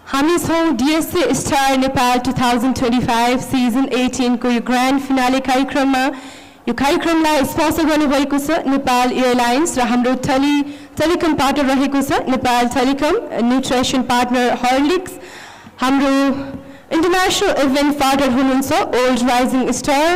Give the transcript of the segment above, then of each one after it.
हामी छौँ DSA star Nepal 2025 season 18 को यो ग्रान्ड फिनाले कार्यक्रममा। यो कार्यक्रमलाई स्पोन्सर गर्नुभएको छ नेपाल एयरलाइन्स र हाम्रो टेलिकम पार्टनर रहेको छ Nepal telecom, nutrition partner Horlicks, हाम्रो इन्टरनेसनल इभेन्ट पार्टनर हुनुहुन्छ ओल्ड राइजिङ स्टार,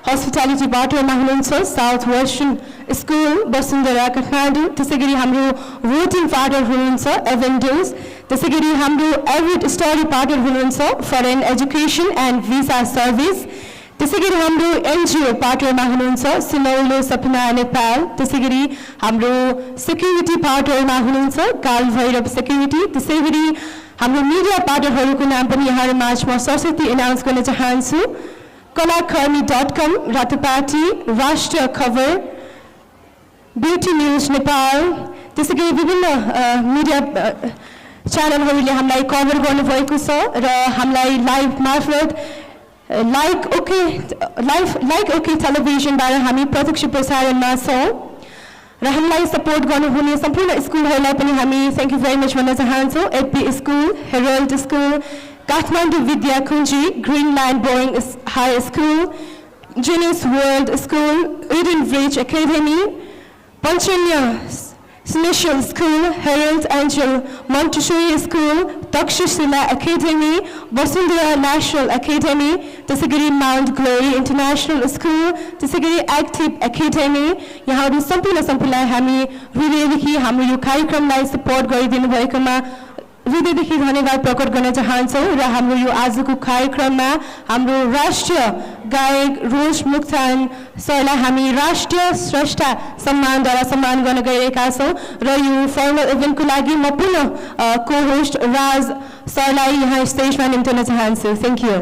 हस्पिटालिटी पार्टनरमा हुनुहुन्छ south western school Vasundhara Kathmandu, त्यसैगरी हाम्रो भोटिङ पार्टनर हुनुहुन्छ एभेन्डोज, त्यसैगरी हाम्रो एभिड स्टडी पार्टनर हुनुहुन्छ foreign education and visa service, त्यसैगरी हाम्रो एनजिओ पार्टनरमा हुनुहुन्छ सिनौलो सपना नेपाल, त्यसैगरी हाम्रो सेक्युरिटी पार्टनरमा हुनुहुन्छ काल भैरव सेक्युरिटी, त्यसैगरी हाम्रो मिडिया पार्टनरहरूको नाम पनि यहाँ माझ म सरस्वती एनाउन्स गर्न चाहन्छु। कलाकर्मी.com, रातोपाटी, राष्ट्र खबर, ब्युटी न्युज नेपाल, त्यसैगरी विभिन्न मिडिया च्यानलहरूले हामीलाई कभर गर्नुभएको छ र हामीलाई लाइभ मार्फत लाइक ओके टेलिभिजनबाट हामी प्रत्यक्ष प्रसारणमा छौँ र हामीलाई सपोर्ट गर्नुहुने सम्पूर्ण स्कुलहरूलाई पनि हामी थ्याङ्क यू भेरी मच भन्न चाहन्छौँ। AP School, Herald School, Kathmandu Vidya Kunji, Greenland Boeing High School, Genius World School, Eden Bridge Academy, Panchanya Special School, Herald Angel Montessori School, Takshashila Academy, Vasundhara National Academy, त्यसैगरी माउन्ट ग्लोरी इन्टरनेसनल स्कुल, त्यसैगरी Active Academy, यहाँहरू सम्पूर्णलाई हामी हृदयदेखि हाम्रो यो कार्यक्रमलाई सपोर्ट गरिदिनु भएकोमा हृदयदेखि धन्यवाद प्रकट गर्न चाहन्छौँ र हाम्रो यो आजको कार्यक्रममा हाम्रो राष्ट्रिय गायक रोज मुक्तान सरलाई हामी राष्ट्रिय स्रष्टा सम्मानद्वारा सम्मान गर्न गइरहेका छौँ र यो फर्मल इभेन्टको लागि म पुनः को होस्ट राज सरलाई यहाँ स्टेजमा निम्त्याउन चाहन्छु। Thank you.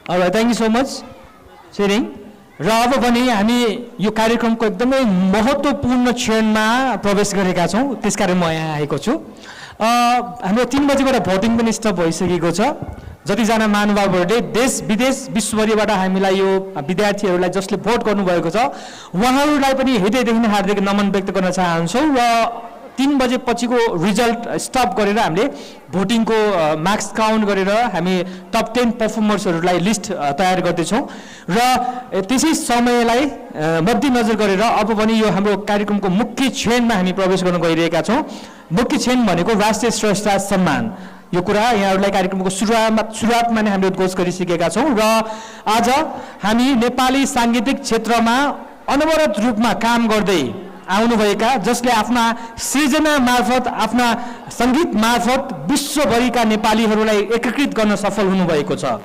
Alright, thank you so much. शेरिङ र अब भने हामी यो कार्यक्रमको एकदमै महत्त्वपूर्ण क्षणमा प्रवेश गरेका छौँ, त्यसकारण म यहाँ आएको छु। हाम्रो 3 बजेबाट भोटिङ पनि स्टप भइसकेको छ। जतिजना महानुभावहरूले देश विदेश विश्वभरिबाट हामीलाई यो विद्यार्थीहरूलाई जसले भोट गर्नुभएको छ उहाँहरूलाई पनि हृदयदेखि नै हार्दिक नमन व्यक्त गर्न चाहन्छौँ र 3 बजे पछिको रिजल्ट स्टप गरेर हामीले भोटिङको मार्क्स काउन्ट गरेर हामी टप 10 पर्फर्मर्सहरूलाई लिस्ट तयार गर्दैछौँ र त्यसै समयलाई मध्यनजर गरेर अब पनि यो हाम्रो कार्यक्रमको मुख्य क्षणमा हामी प्रवेश गर्न गइरहेका छौँ। मुख्य क्षण भनेको राष्ट्रिय स्रष्टा सम्मान। यो कुरा यहाँहरूलाई कार्यक्रमको सुरुवातमा नै हामीले उद्घोष गरिसकेका छौँ र आज हामी नेपाली साङ्गीतिक क्षेत्रमा अनवरत रूपमा काम गर्दै आउनुभएका, जसले आफ्ना सृजना मार्फत आफ्ना सङ्गीत मार्फत विश्वभरिका नेपालीहरूलाई एकीकृत गर्न सफल हुनुभएको छ।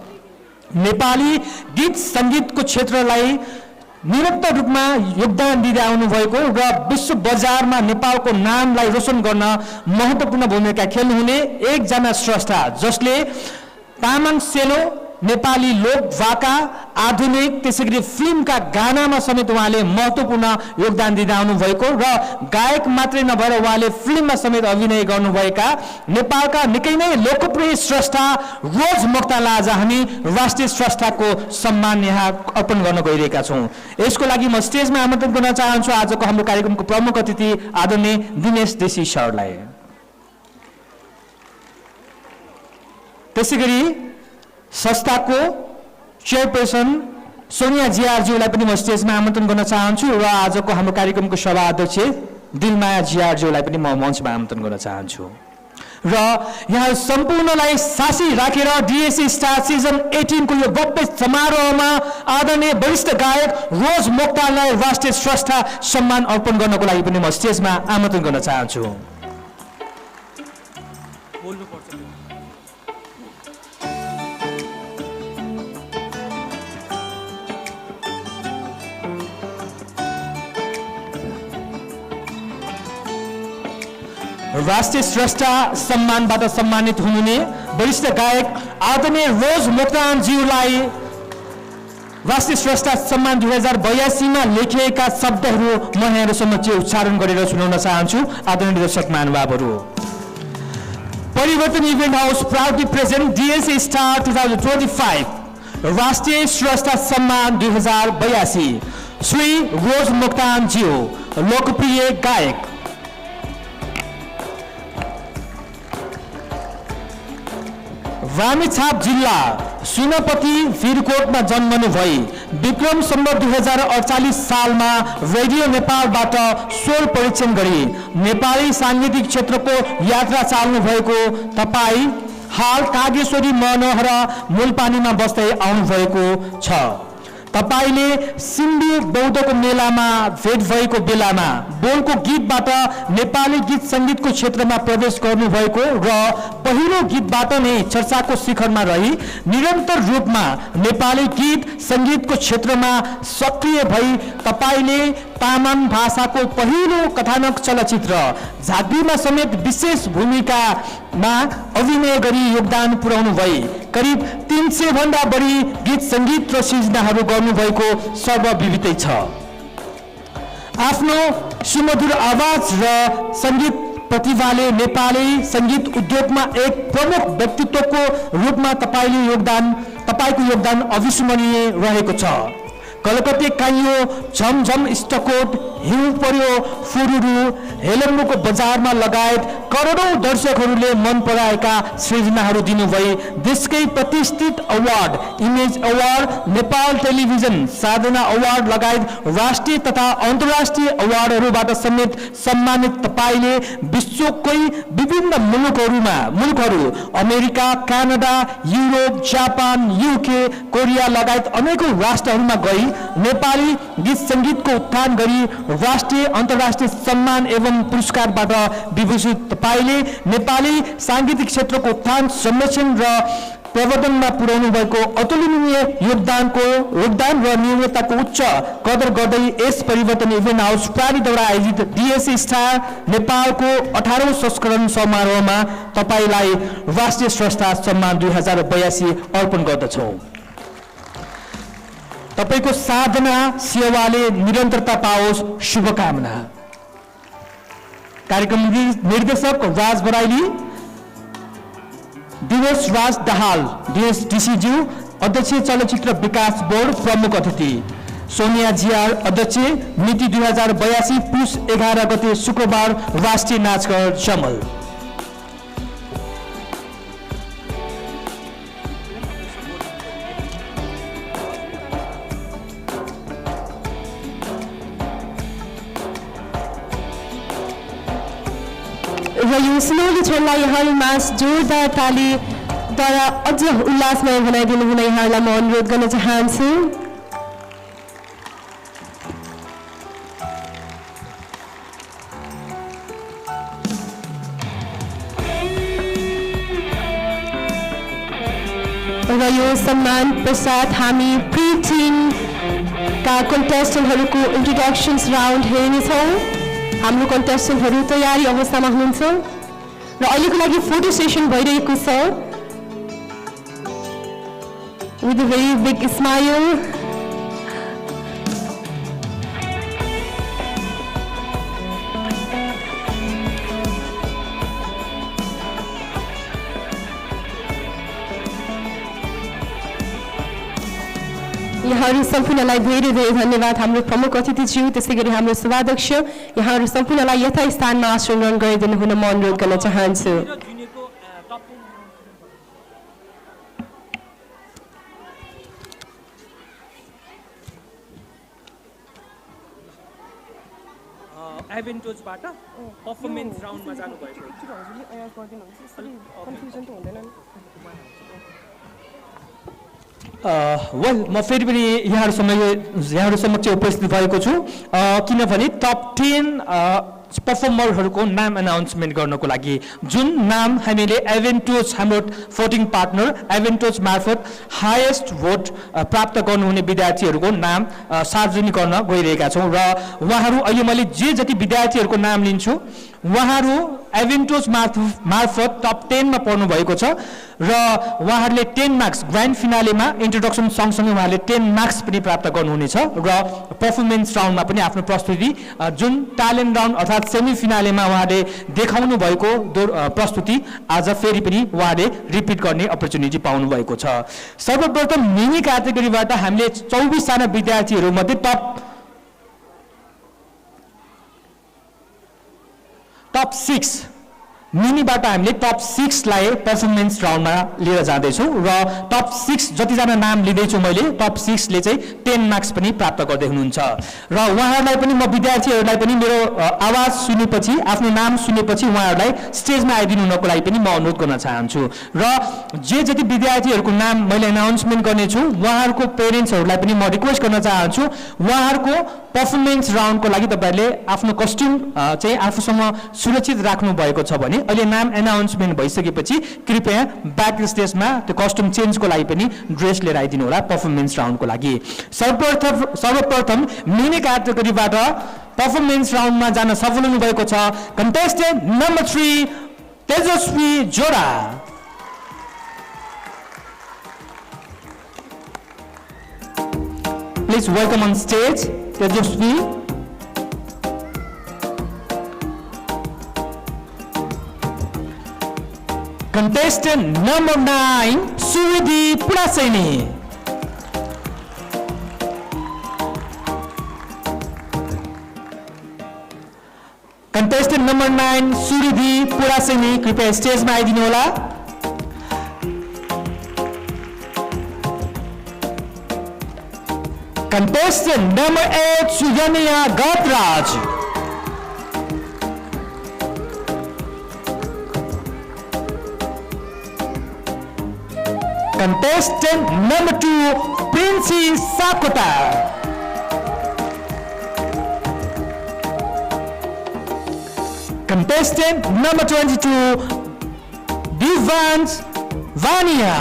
नेपाली गीत सङ्गीतको क्षेत्रलाई निरन्तर रूपमा योगदान दिँदै आउनुभएको र विश्व बजारमा नेपालको नामलाई रोशन गर्न महत्त्वपूर्ण भूमिका खेल्नुहुने एकजना स्रष्टा, जसले तामाङ सेलो, नेपाली लोक भाका, आधुनिक त्यसैगरी फिल्मका गानामा समेत उहाँले महत्त्वपूर्ण योगदान दिँदै आउनुभएको र गायक मात्रै नभएर उहाँले फिल्ममा समेत अभिनय गर्नुभएका नेपालका निकै नै लोकप्रिय स्रष्टा रोज मुक्तानलाई आज हामी राष्ट्रिय स्रष्टाको सम्मान यहाँ अर्पण गर्न गइरहेका छौँ। यसको लागि म स्टेजमा आमन्त्रण गर्न चाहन्छु आजको हाम्रो कार्यक्रमको प्रमुख अतिथि आदरणीय दिनेश देशी सरलाई। त्यसैगरी संस्थाको चेयरपर्सन सोनिया जिआरज्यूलाई पनि म स्टेजमा आमन्त्रण गर्न चाहन्छु र आजको हाम्रो कार्यक्रमको सभा अध्यक्ष दिलमाया जिआरज्यूलाई पनि म मञ्चमा आमन्त्रण गर्न चाहन्छु र यहाँ सम्पूर्णलाई सासी राखेर DSA स्टार सिजन 18 को यो भव्य समारोहमा आदरणीय वरिष्ठ गायक रोज मुक्तानलाई राष्ट्रिय स्रष्टा सम्मान अर्पण गर्नको लागि पनि म स्टेजमा आमन्त्रण गर्न चाहन्छु। राष्ट्रिय स्रष्टा सम्मानबाट सम्मानित हुनुहुने वरिष्ठ गायक आदरणीय रोज मुक्तानज्यूलाई राष्ट्रिय स्रष्टा सम्मान 2082 मा लेखिएका शब्दहरू म यहाँहरू समक्ष उच्चारण गरेर सुनाउन चाहन्छु। आदरणीय दर्शक महानुभावहरू, परिवर्तन event house proudly present DSA star 2025 राष्ट्रिय स्रष्टा सम्मान 2082 श्री रोज मोक्तानज्यू लोकप्रिय गायक। रामेछाप जिल्ला सुनपति वीरकोटमा जन्मनुभई विक्रम सम्वत 2048 सालमा रेडियो नेपालबाट स्वर परीक्षण गरी नेपाली साङ्गीतिक क्षेत्रको यात्रा चाल्नु भएको तपाईँ हाल कागेश्वरी मनोहरा मूलपानीमा बस्दै आउनुभएको छ। तपाईले सिन्धी बौद्धको मेलामा भेट भएको बेलामा बोलको गीतबाट नेपाली गीत सङ्गीतको क्षेत्रमा प्रवेश गर्नुभएको र पहिलो गीतबाट नै चर्चाको शिखरमा रही निरन्तर रूपमा नेपाली गीत सङ्गीतको क्षेत्रमा सक्रिय भई तपाईले तामाङ भाषाको पहिलो कथानक चलचित्र झाँक्रीमा समेत विशेष भूमिकामा अभिनय गरी योगदान पुर्याउनु भई करिब 300 भन्दा बढी गीत सङ्गीत र सृजनाहरू गर्नुभएको सर्वविदितै छ। आफ्नो सुमधुर आवाज र सङ्गीत प्रतिभाले नेपाली सङ्गीत उद्योगमा एक प्रमुख व्यक्तित्वको रूपमा तपाईको योगदान अविस्मरणीय रहेको छ। कलकत्ते काइयो झमझम स्टकोट हिउँ पर्यो फुरुरु हेलम्बुको बजारमा लगायत करोडौं दर्शकहरूले मन पराएका सृजनाहरू दिनुभई देशकै प्रतिष्ठित award image award Nepal television Sadhana award लगायत राष्ट्रिय तथा अन्तर्राष्ट्रिय अवार्डहरूबाट समेत सम्मानित तपाईले विश्वकै विभिन्न मुलुकहरू America Canada Europe Japan UK Korea लगायत अनेकौं राष्ट्रहरूमा गई नेपाली गीत सङ्गीतको उत्थान गरी राष्ट्रिय अन्तर्राष्ट्रिय सम्मान एवं पुरस्कारबाट विभूषित तपाईले नेपाली साङ्गीतिक क्षेत्रको उत्थान संरक्षण र प्रवर्धनमा पुर्याउनु भएको अतुलनीय योगदान र नियमितताको उच्च कदर गर्दै यस परिवर्तन इभेन्ट हाउस प्राविद्वारा आयोजित डीएससी स्टार नेपालको 18औं संस्करण समारोहमा तपाईलाई राष्ट्रिय स्रष्टा सम्मान 2082 अर्पण गर्दछौं। तपाईको साधना सेवाले निरन्तरता पाओस्, शुभकामना। कार्यक्रम निर्देशक राज बराइली, दिनेश राज दाहाल डीसीज्यू अध्यक्ष चलचित्र विकास बोर्ड प्रमुख अतिथि सोनिया जियार अध्यक्ष मिति 2082 पुस 11 गते शुक्रबार राष्ट्रिय नाचघर जमल। र यो सुनौलो क्षणलाई यहाँमा जोरदार तालीद्वारा अझ उल्लासमय बनाइदिनु हुन यहाँलाई म अनुरोध गर्न चाहन्छु। र यो सम्मान पश्चात हामी प्री टिनका कन्टेस्टेन्टहरूको इन्ट्रोडक्सन्स राउन्ड हेर्नेछौँ। हाम्रो कन्टेस्टेन्टहरू तयारी अवस्थामा हुनुहुन्छ र अहिलेको लागि फोटो सेसन भइरहेको छ। With a very big smile यहाँहरू सम्पूर्णलाई धेरै धेरै धन्यवाद। हाम्रो प्रमुख अतिथिज्यू त्यसै गरी हाम्रो सभाध्यक्ष यहाँहरू सम्पूर्णलाई यथास्थानमा आसन ग्रहण गरिदिनु हुन म अनुरोध गर्न चाहन्छु। एभेन्टोजबाट पर्फर्मेन्स राउन्डमा जानु भएको वेल म फेरि पनि यहाँहरू समक्ष उपस्थित भएको छु किनभने टप 10 पर्फर्मरहरूको नाम एनाउन्समेन्ट गर्नको लागि जुन नाम हामीले एभेन्टोज हाम्रो भोटिङ पार्टनर एभेन्टोज मार्फत हाइएस्ट भोट प्राप्त गर्नुहुने विद्यार्थीहरूको नाम सार्वजनिक गर्न गइरहेका छौँ र उहाँहरू अहिले मैले जे जति विद्यार्थीहरूको नाम लिन्छु उहाँहरू एभेन्टोज मार्फत टप 10 मा पर्नु भएको छ र उहाँहरूले 10 मार्क्स ग्रान्ड फिनालेमा इन्ट्रोडक्सन सँगसँगै उहाँहरूले 10 मार्क्स पनि प्राप्त गर्नुहुनेछ र पर्फर्मेन्स राउन्डमा पनि आफ्नो प्रस्तुति जुन ट्यालेन्ट राउन्ड अर्थात् सेमी फिनालेमा उहाँले देखाउनु भएको प्रस्तुति आज फेरि पनि उहाँले रिपिट गर्ने अपर्च्युनिटी पाउनु भएको छ। सर्वप्रथम मिनी क्याटेगोरीबाट हामीले 24 जना विद्यार्थीहरू मध्ये टप टप 6 मिनीबाट हामीले टप 6 लाई पर्फर्मेन्स राउन्डमा लिएर जाँदैछौँ र टप 6 जतिजना नाम लिँदैछु मैले टप 6 ले चाहिँ 10 मार्क्स पनि प्राप्त गर्दै हुनुहुन्छ र उहाँहरूलाई पनि म विद्यार्थीहरूलाई पनि मेरो आवाज सुनेपछि आफ्नो नाम सुनेपछि उहाँहरूलाई स्टेजमा आइदिनु हुनको लागि पनि म अनुरोध गर्न चाहन्छु र जति विद्यार्थीहरूको नाम मैले एनाउन्समेन्ट गर्नेछु उहाँहरूको पेरेन्ट्सहरूलाई पनि म रिक्वेस्ट गर्न चाहन्छु उहाँहरूको पर्फर्मेन्स राउन्डको लागि तपाईहरुले आफ्नो कस्ट्युम चाहिँ आफूसँग सुरक्षित राख्नु भएको छ भने अहिले नाम एनाउन्समेन्ट भइसकेपछि कृपया ब्याक स्टेजमा त्यो कस्ट्युम चेन्जको लागि पनि ड्रेस लिएर आइदिनु होला पर्फर्मेन्स राउन्डको लागि सर्वप्रथम मिनी क्याटेगोरीबाट पर्फर्मेन्स राउन्डमा जान सफल हुनु भएको छ कन्टेस्टेन्ट नम्बर 3 तेजस्वी जोरा Please welcome on stage Tejasvi. Contestant number 9, Suvidhi Puraseni. Contestant number 9, Suvidhi Puraseni. कृपया स्टेज में आइदिनु होला. Contestant number 8, Sujaniya Gatraj. Contestant number 2, Princey Sakota. Contestant number 22, Divans Vania.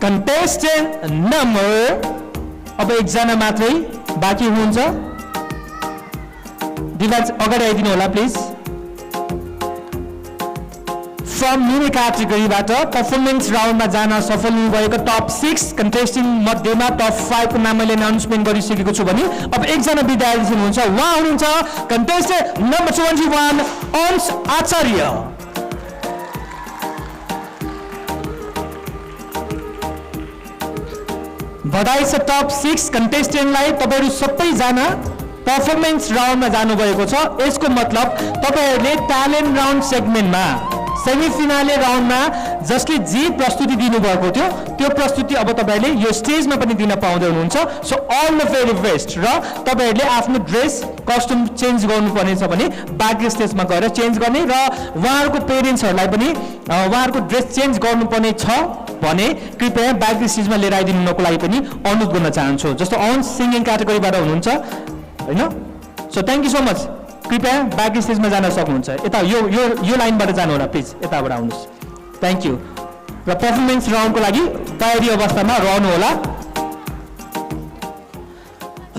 Contestant number अब एकजना मात्रै बाँकी हुनुहुन्छ दिवाज अगाडि आइदिनु होला प्लिज फ्रम मिनी क्याटेगोरीबाट पर्फर्मेन्स राउन्डमा जान सफल हुनुभएको टप 6 कन्टेस्टेन्ट मध्येमा टप 5 को नाम मैले अनाउन्समेन्ट गरिसकेको छु भने अब एकजना विद्यार्थी हुनुहुन्छ उहाँ हुनुहुन्छ कन्टेस्टेन्ट नम्बर 21 अंश आचार्य बधाई छ टप 6 कन्टेस्टेन्टलाई तपाईहरु सबैजना पर्फर्मेन्स राउन्डमा जानु भएको छ यसको मतलब तपाईहरुले ट्यालेन्ट राउन्ड सेगमेन्टमा सेमिफिनाले राउन्डमा जसले जे प्रस्तुति दिनु भएको थियो त्यो प्रस्तुति अब तपाईहरुले यो स्टेजमा पनि दिन पाउँदै हुनुहुन्छ so all the very best र तपाईहरुले आफ्नो ड्रेस कस्ट्युम चेन्ज गर्नुपर्ने छ भने ब्याक स्टेजमा गएर चेन्ज गर्ने र उहाँहरुको पेरेन्ट्सहरुलाई पनि उहाँहरुको ड्रेस चेन्ज गर्नुपर्ने छ भने कृपया ब्याक स्टेजमा लिएर आइदिनुको लागि पनि अनुरोध गर्न चाहन्छु जस्तो अंश सिंगिङ क्याटेगोरीबाट हुनुहुन्छ हैन so thank you so much कृपया ब्याक स्टेजमा जान सक्नुहुन्छ यता यो लाइनबाट जानु होला प्लिज यताबाट आउनुस् थ्यांक यू र पर्फर्मेन्स राउन्डको लागि तयारी अवस्थामा रहनु होला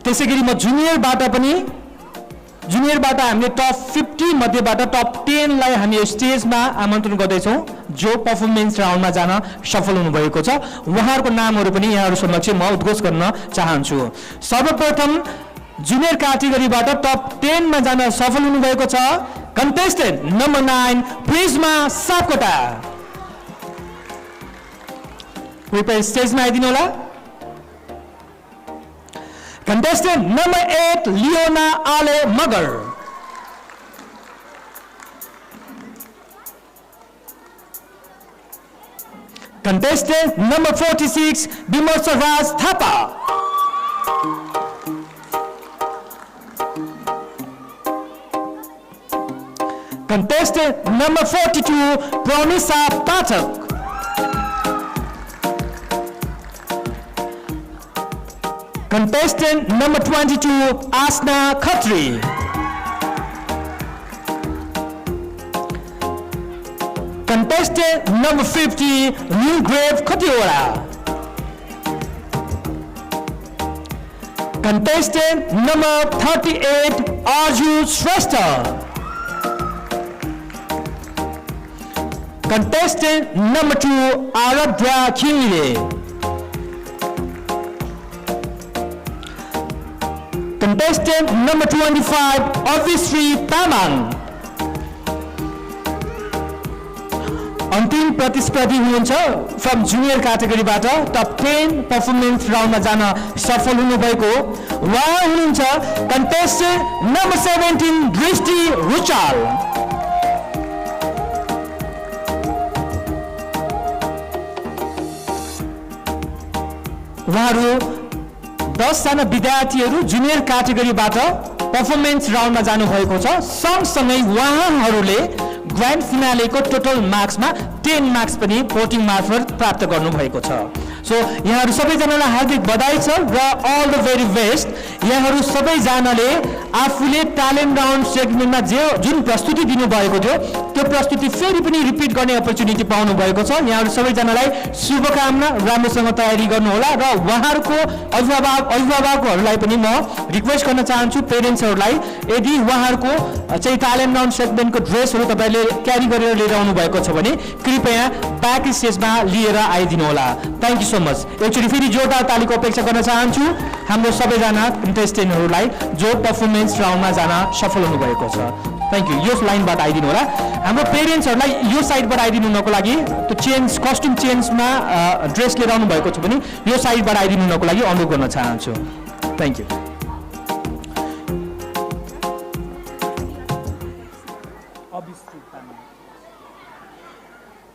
त्यसैगरी म जुनियरबाट हामीले टप 50 मध्येबाट टप 10 लाई हामी स्टेजमा आमन्त्रण गर्दैछौं जो पर्फर्मेन्स राउन्डमा जान सफल हुनुभएको छ उहाँहरुको नामहरु पनि यहाँहरु समक्ष म उद्घोष गर्न चाहन्छु सर्वप्रथम जुनियर क्याटेगोरीबाट टप 10 मा जान सफल हुनुभएको छ कन्टेस्टेन्ट नम्बर 9 प्रिज्मा सापकोटा कृपया स्टेजमा आइदिनु होला Contestant number 8, Leona Ale Magar. Contestant number 46, Bimersa Raj Thapa. Contestant number 42, Pranisa Pathak. Contestant number 22, Asna Khatri. Contestant number 50, Newgrave Khatiora. Contestant number 38, Arju Shrestha. Contestant number 2, Aradhya Khimile. Contestant number 25, Obviously Tamang. अन्तिम प्रतिस्पर्धी हुनुहुन्छ from junior क्याटेगोरीबाट top 10 performance राउन्डमा जान सफल हुनुभएको उहाँ हुनुहुन्छ contestant number 17 दृष्टि रुचाल। उहाँहरू 10 जना विद्यार्थीहरू जुनियर क्याटेगोरीबाट पर्फर्मेन्स राउन्डमा जानुभएको छ। सँगसँगै उहाँहरूले ग्रान्ड फिनालेको टोटल मार्क्समा 10 मार्क्स पनि भोटिङ मार्फत प्राप्त गर्नुभएको छ। सो यहाँहरू सबैजनालाई हार्दिक बधाई छ र अल द भेरी बेस्ट। यहाँहरू सबैजनाले आफूले ट्यालेन्ट राउन्ड सेगमेन्टमा जुन प्रस्तुति दिनुभएको थियो त्यो प्रस्तुति फेरि पनि रिपिट गर्ने अपर्च्युनिटी पाउनु भएको छ। यहाँहरू सबैजनालाई शुभकामना, राम्रोसँग तयारी गर्नुहोला र उहाँहरूको अभिभावकहरूलाई पनि म रिक्वेस्ट गर्न चाहन्छु, पेरेन्ट्सहरूलाई, यदि उहाँहरूको चाहिँ ट्यालेन्ट राउन्ड सेगमेन्टको ड्रेसहरू तपाईँले क्यारी गरेर लिएर आउनु भएको छ भने कृपया ब्याक स्टेजमा लिएर आइदिनु होला। Thank you so much. एकचोटि फेरि जोरदार तालीको अपेक्षा गर्न चाहन्छु हाम्रो सबैजना कन्टेस्टेन्टहरूलाई जो पर्फर्मेन्स राउन्डमा जान सफल हुनुभएको छ। Thank you. यो लाइनबाट आइदिनु होला। हाम्रो पेरेन्ट्सहरूलाई यो साइडबाट आइदिनुको लागि, त्यो चेन्ज कस्ट्युम चेन्जमा ड्रेस लिएर आउनु भएको छ भने यो साइडबाट आइदिनुको लागि अनुरोध गर्न चाहन्छु। Thank you.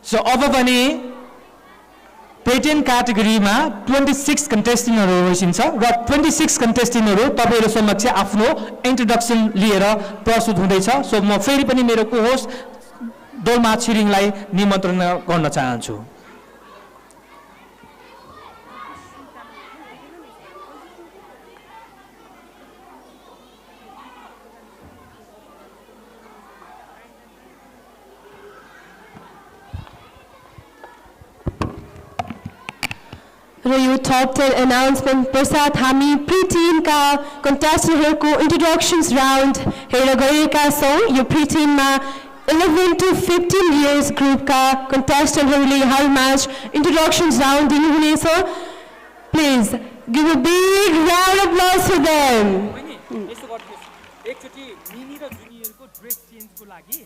सो अब पनि 10 क्याटेगोरीमा 26 कन्टेस्टेन्टहरू होइसिन्छ र 26 कन्टेस्टेन्टहरू तपाईँहरू समक्ष आफ्नो इन्ट्रोडक्सन लिएर प्रस्तुत हुँदैछ। सो म फेरि पनि मेरो को होस्ट दोलमा छिरिङलाई निमन्त्रण गर्न चाहन्छु। र यो टप 10 अनाउन्समेन्ट पश्चात हामी प्री टिमका कन्टेस्टेन्टहरूको इन्ट्रोडक्सन्स राउन्ड हेरेर गएका छौँ। यो प्री टिममा 11 to 15 इयर्स ग्रुपका कन्टेस्टेन्टहरूले हर म्याच इन्ट्रोडक्सन्स राउन्ड दिनुहुनेछ। Please give a big round of applause for them. एकचोटि मिनी र जुनियरको ड्रेस चेन्जको लागि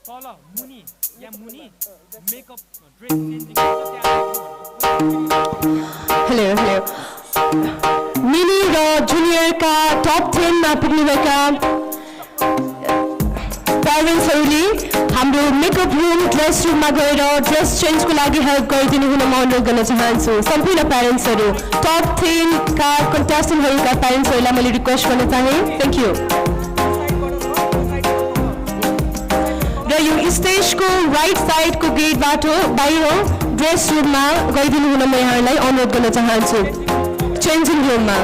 तल मुनि या मुनि makeup dress changing hello hello mini र जुनियरका टप 10 मा पुग्नुभएका प्यारेन्ट्सहरूले हाम्रो मेकअप रुम ड्रेस रुममा गएर ड्रेस चेन्जको लागि हेल्प गरिदिनु हुन म अनुरोध गर्न चाहन्छु। सम्पूर्ण प्यारेन्ट्सहरू टप 10 का कन्टेस्टेन्टहरूका प्यारेन्ट्सहरूलाई मैले रिक्वेस्ट गर्न चाहेँ। Thank you. र यो स्टेजको राइट साइडको गेटबाट बाहिर ड्रेस रुममा गइदिनु हुन म यहाँहरूलाई अनुरोध गर्न चाहन्छु। चेन्जिङ रुममा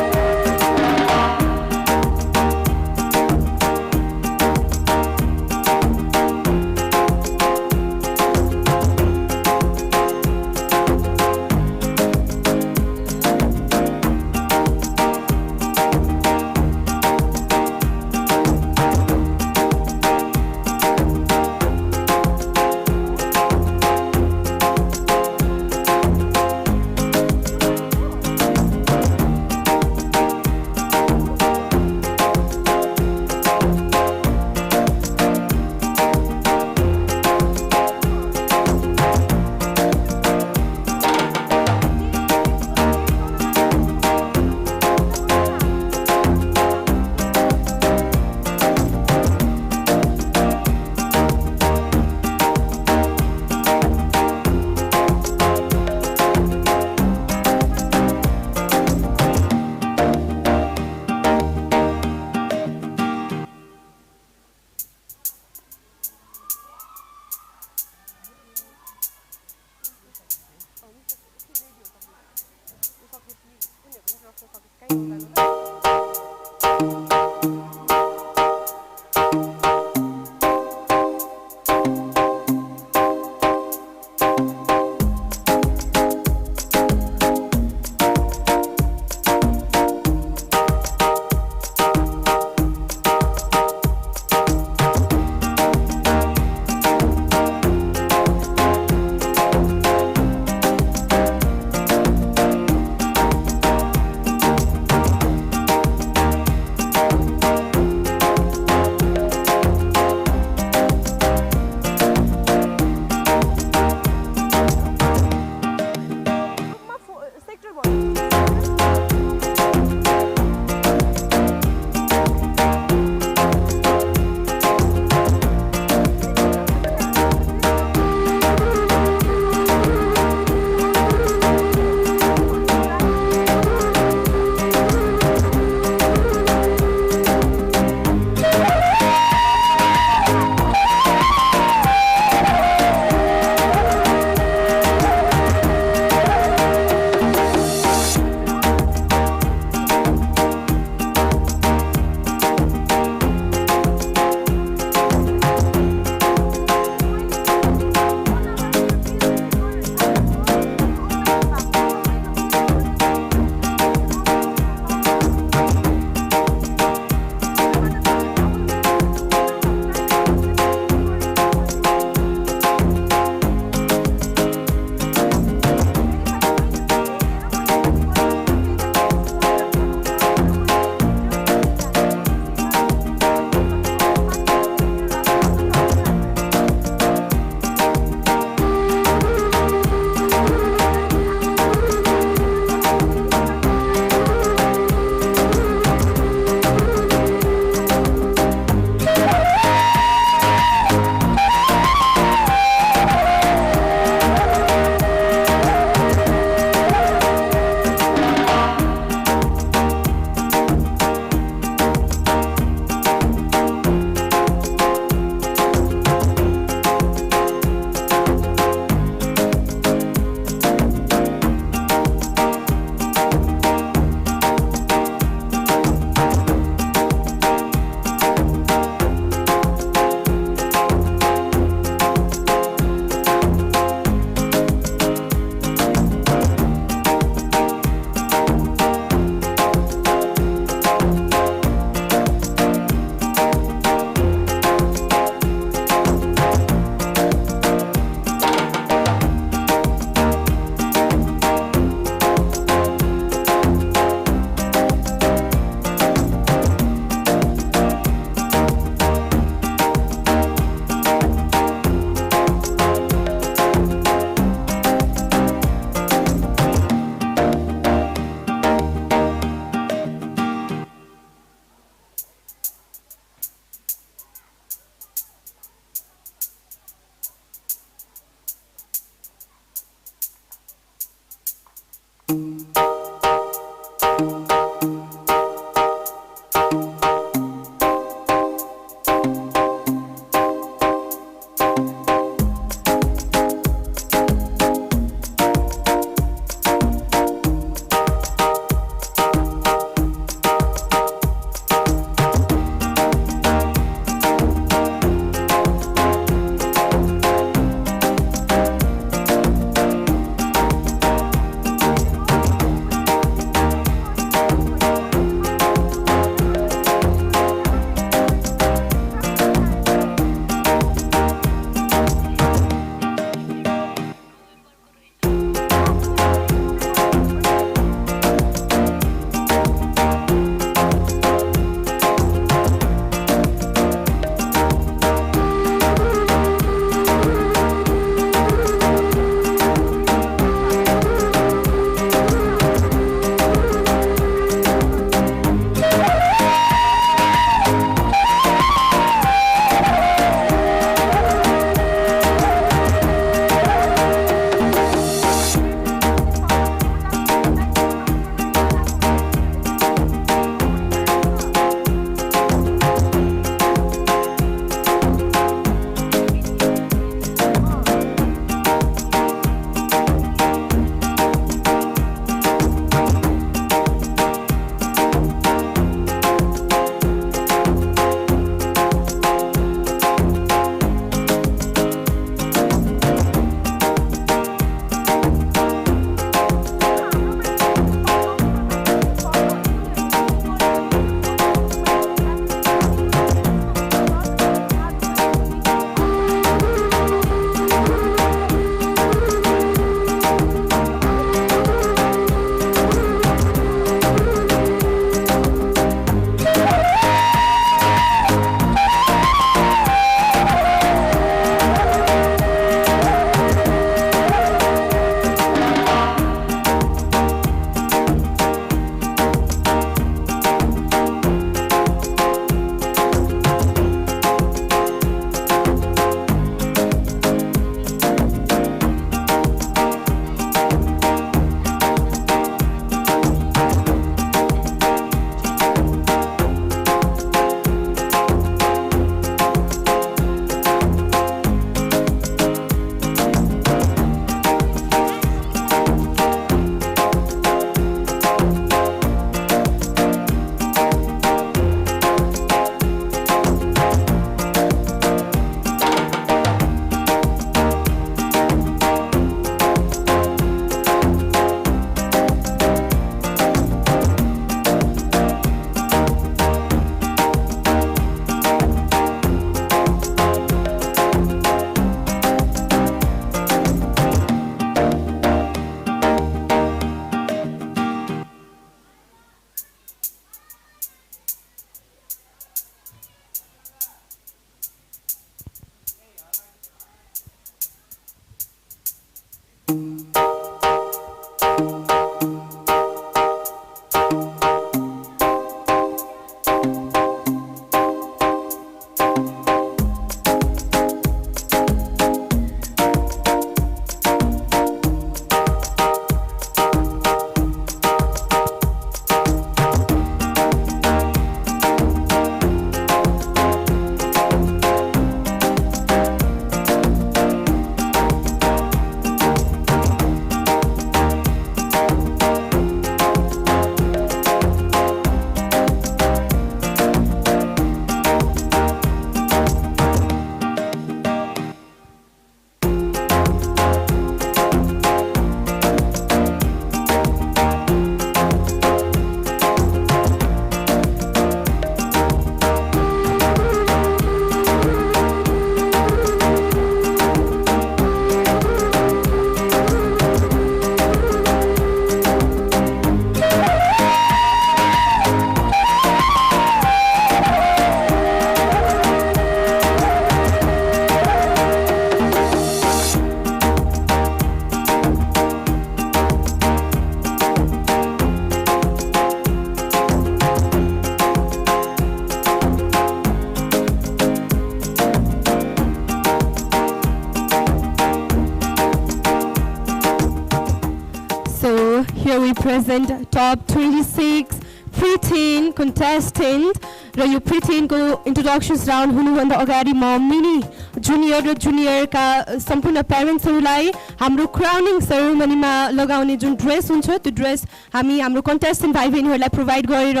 present top 26 pre-teen contestant र यो pre-teen को introductions round हुनुभन्दा अगाडि म मिनी जुनियर र जुनियरका सम्पूर्ण प्यारेन्ट्सहरूलाई हाम्रो क्राउनिङ सेरेमनीमा लगाउने जुन ड्रेस हुन्छ त्यो ड्रेस हामी हाम्रो कन्टेस्टेन्ट भाइ बहिनीहरूलाई प्रोभाइड गरेर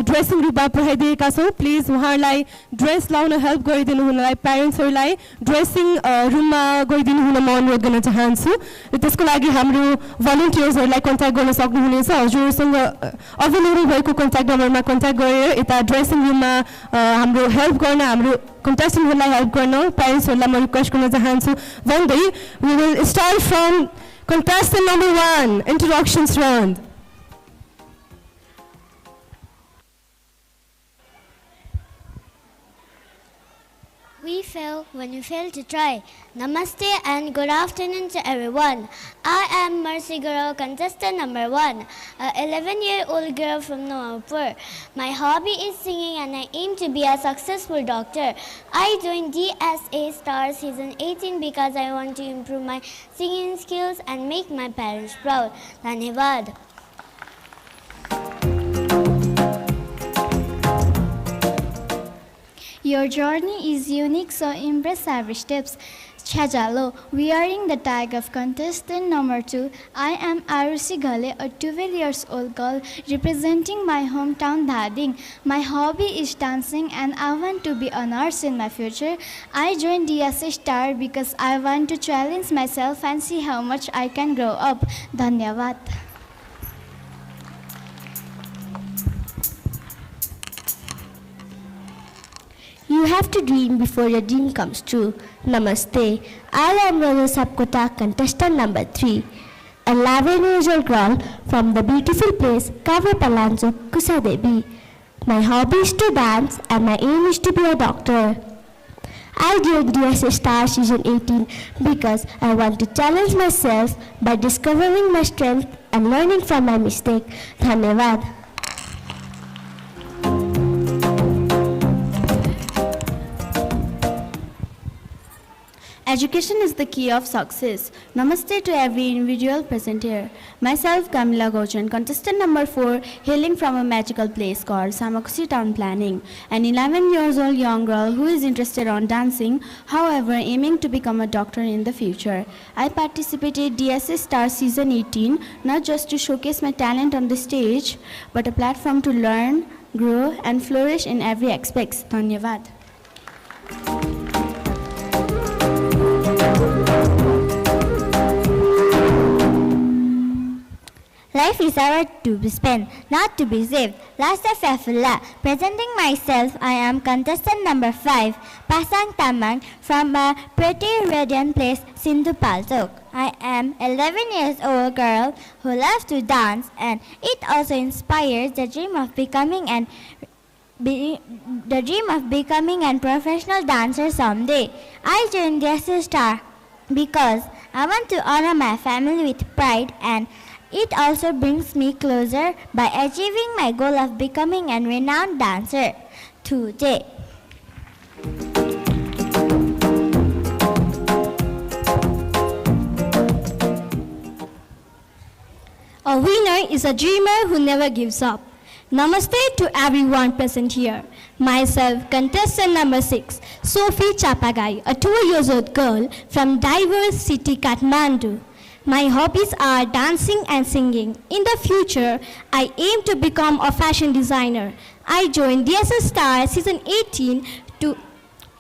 ड्रेसिङ रूपमा पठाइदिएका छौँ प्लिज उहाँहरूलाई ड्रेस लाउन हेल्प गरिदिनु हुनलाई प्यारेन्ट्सहरूलाई ड्रेसिङ रुममा गइदिनु हुन म अनुरोध गर्न चाहन्छु र त्यसको लागि हाम्रो भलन्टियर्सहरूलाई कन्ट्याक्ट गर्न सक्नुहुनेछ हजुरसँग अभाइलेबल भएको कन्ट्याक्ट नम्बरमा कन्ट्याक्ट गरेर यता ड्रेसिङ रुममा हाम्रो हेल्प गर्न हाम्रो contestant help गर्न parents म request गर्न चाहन्छु भन्दै we will start from contestant number 1 introductions round. We fail when we fail to try. Namaste and good afternoon to everyone. I am Mercy Girl, contestant number 1, a 11-year-old girl from Nawalpur. My hobby is singing and I aim to be a successful doctor. I joined DSA Star Season 18 because I want to improve my singing skills and make my parents proud. Dhanyavad. Your journey is unique, so embrace every steps. Chajalo, wearing the tag of contestant number 2, I am Arusi Ghale, a 12 years old girl representing my hometown Dhading. My hobby is dancing and I want to be a nurse in my future. I joined DSA Star because I want to challenge myself and see how much I can grow up. Dhanyavad. You have to dream before your dream comes true. Namaste. I am Rosa Sapkota, contestant number 3. A 11-year-old girl from the beautiful place Kavapalanzo, Kusadevi. My hobby is to dance and my aim is to be a doctor. I joined DSA Star Season 18 because I want to challenge myself by discovering my strength and learning from my mistake. Dhanyavad. Education is the key of success. Namaste to every individual present here. Myself, Kamila Gochan, contestant number 4, hailing from a magical place called Samakusi Town Planning. An 11 years old young girl who is interested on dancing, however aiming to become a doctor in the future. I participated DSA Star Season 18, not just to showcase my talent on the stage, but a platform to learn, grow and flourish in every aspect. Dhanyavad. Life is a to be spent, not to be saved. Last of Fafullah. Presenting myself, I am contestant number 5, Pasang Tamang, from a pretty radiant place, Sindhu Paltok. I am 11 years old girl who loves to dance, and it also inspires the dream of becoming a professional dancer someday. I joined DSA Star because I want to honor my family with pride, and it also brings me closer by achieving my goal of becoming a renowned dancer today. A winner is a dreamer who never gives up. Namaste to everyone present here. Myself, contestant number 6, Sophie Chapagai, a 2-year-old girl from diverse city Kathmandu. My hobbies are dancing and singing. In the future, I aim to become a fashion designer. I joined DSA Star Season 18 to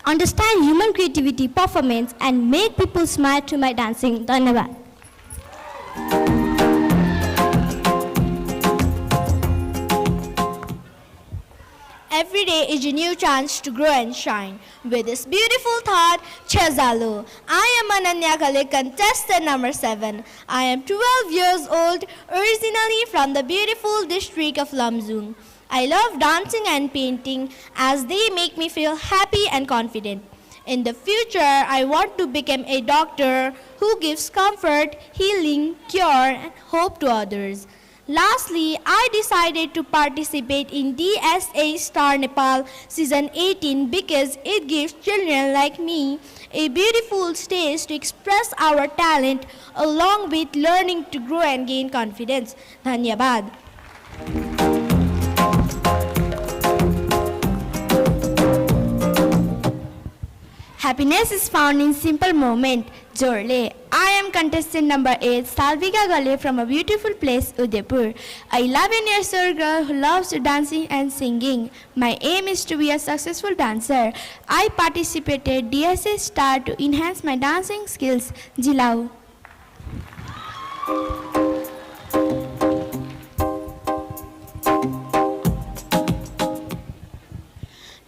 understand human creativity, performance, and make people smile to my dancing. Dhanyavad. Every day is a new chance to grow and shine. With this beautiful thought, Chazalo. I am Ananya Khale, contestant number 7. I am 12 years old, originally from the beautiful district of Lamzung. I love dancing and painting as they make me feel happy and confident. In the future, I want to become a doctor who gives comfort, healing, cure, and hope to others. Lastly, I decided to participate in DSA Star Nepal Season 18 because it gives children like me a beautiful stage to express our talent along with learning to grow and gain confidence. Dhanyabad. Happiness is found in simple moment. Jorle. I am contestant number 8, Salvika Gale from a beautiful place, Udaipur. A 11-year-old girl who loves dancing and singing. My aim is to be a successful dancer. I participated DSA Star to enhance my dancing skills. Jilau.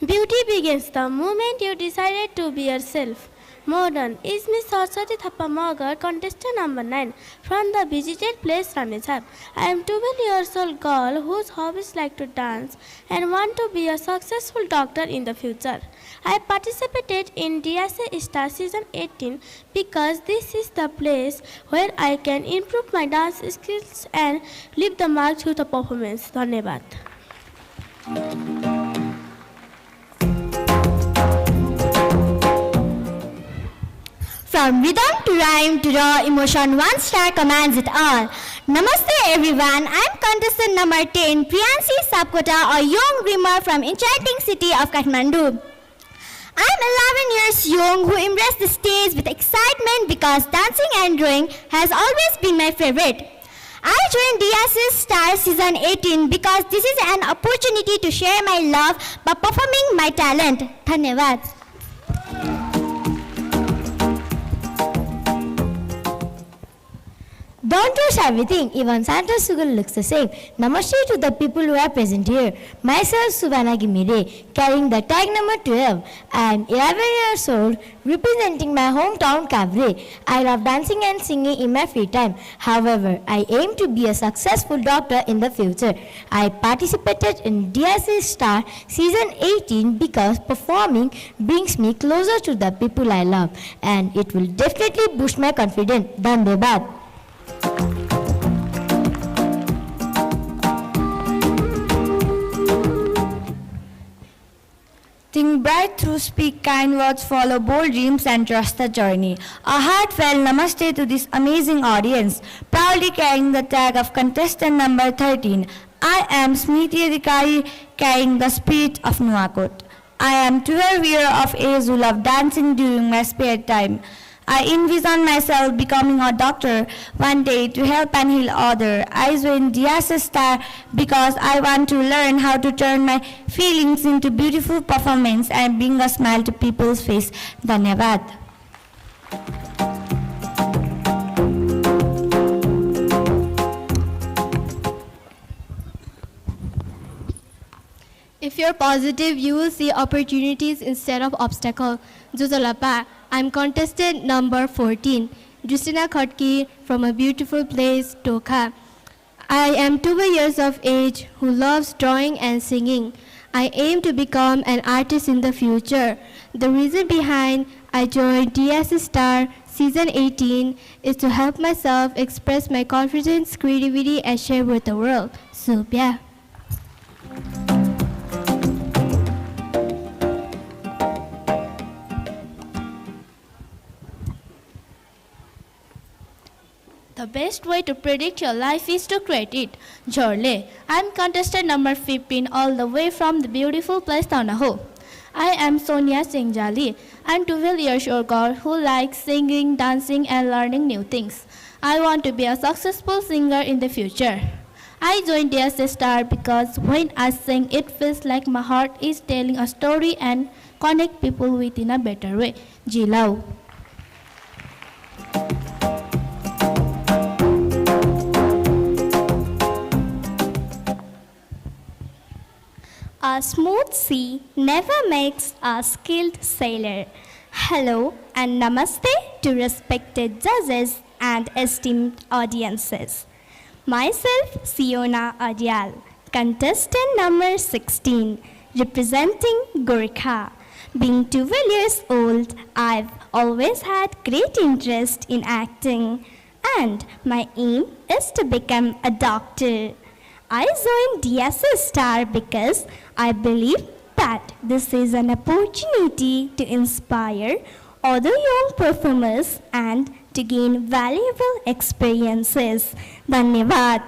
Beauty begins the moment you decided to be yourself. Modern is Miss Saraswati Thappa Magar, contestant number 9 from the visited place Ramechhap. I am 12 years old girl whose hobbies like to dance and want to be a successful doctor in the future. I participated in DSA Star Season 18 because this is the place where I can improve my dance skills and leave the mark through the performance. Dhanyabad. From rhythm to rhyme to raw emotion, one star commands it all. Namaste everyone, I am contestant number 10, Priyansi Sapkota, a young dreamer from enchanting city of Kathmandu. I am 11 years young who embraced the stage with excitement because dancing and drawing has always been my favorite. I joined DSA Star Season 18 because this is an opportunity to share my love by performing my talent. Dhanyavad. Don't rush everything, even Santa Sugar looks the same. Namaste to the people who are present here. Myself, Subhana Gimire, carrying the tag number 12. I am 11 years old, representing my hometown, Kavre. I love dancing and singing in my free time. However, I aim to be a successful doctor in the future. I participated in DSA Star Season 18 because performing brings me closer to the people I love, and it will definitely boost my confidence. Dhanyabad. Think bright through, speak kind words, follow bold dreams and trust the journey. A heartfelt namaste to this amazing audience, proudly carrying the tag of contestant number 13. I am Smriti Adhikari, carrying the spirit of Nuwakot. I am 12 years of age who love dancing during my spare time. I envision myself becoming a doctor one day to help and heal others. I joined DSA Star because I want to learn how to turn my feelings into beautiful performance and bring a smile to people's face. Dhanyavad. If you're positive, you will see opportunities instead of obstacles. Juzalapa, I'm contestant number 14, Justina Khotki from a beautiful place, Tokha. I am 12 years of age who loves drawing and singing. I aim to become an artist in the future. The reason behind I joined DSA Star Season 18 is to help myself express my confidence, creativity, and share with the world. So, yeah. The best way to predict your life is to create it. Jorle. I'm contestant number 15 all the way from the beautiful place Tanaho. I am Sonia Singjali. I'm 12 years old girl who likes singing, dancing and learning new things. I want to be a successful singer in the future. I joined DSA Star because when I sing it feels like my heart is telling a story and connect people with in a better way. Jilau. A smooth sea never makes a skilled sailor. Hello and namaste to respected judges and esteemed audiences. Myself, Siona Adyal, contestant number 16, representing Gorkha. Being 12 years old, I've always had great interest in acting. and my aim is to become a doctor. I joined DSA Star because I believe that this is an opportunity to inspire other young performers and to gain valuable experiences. Dhanyavad.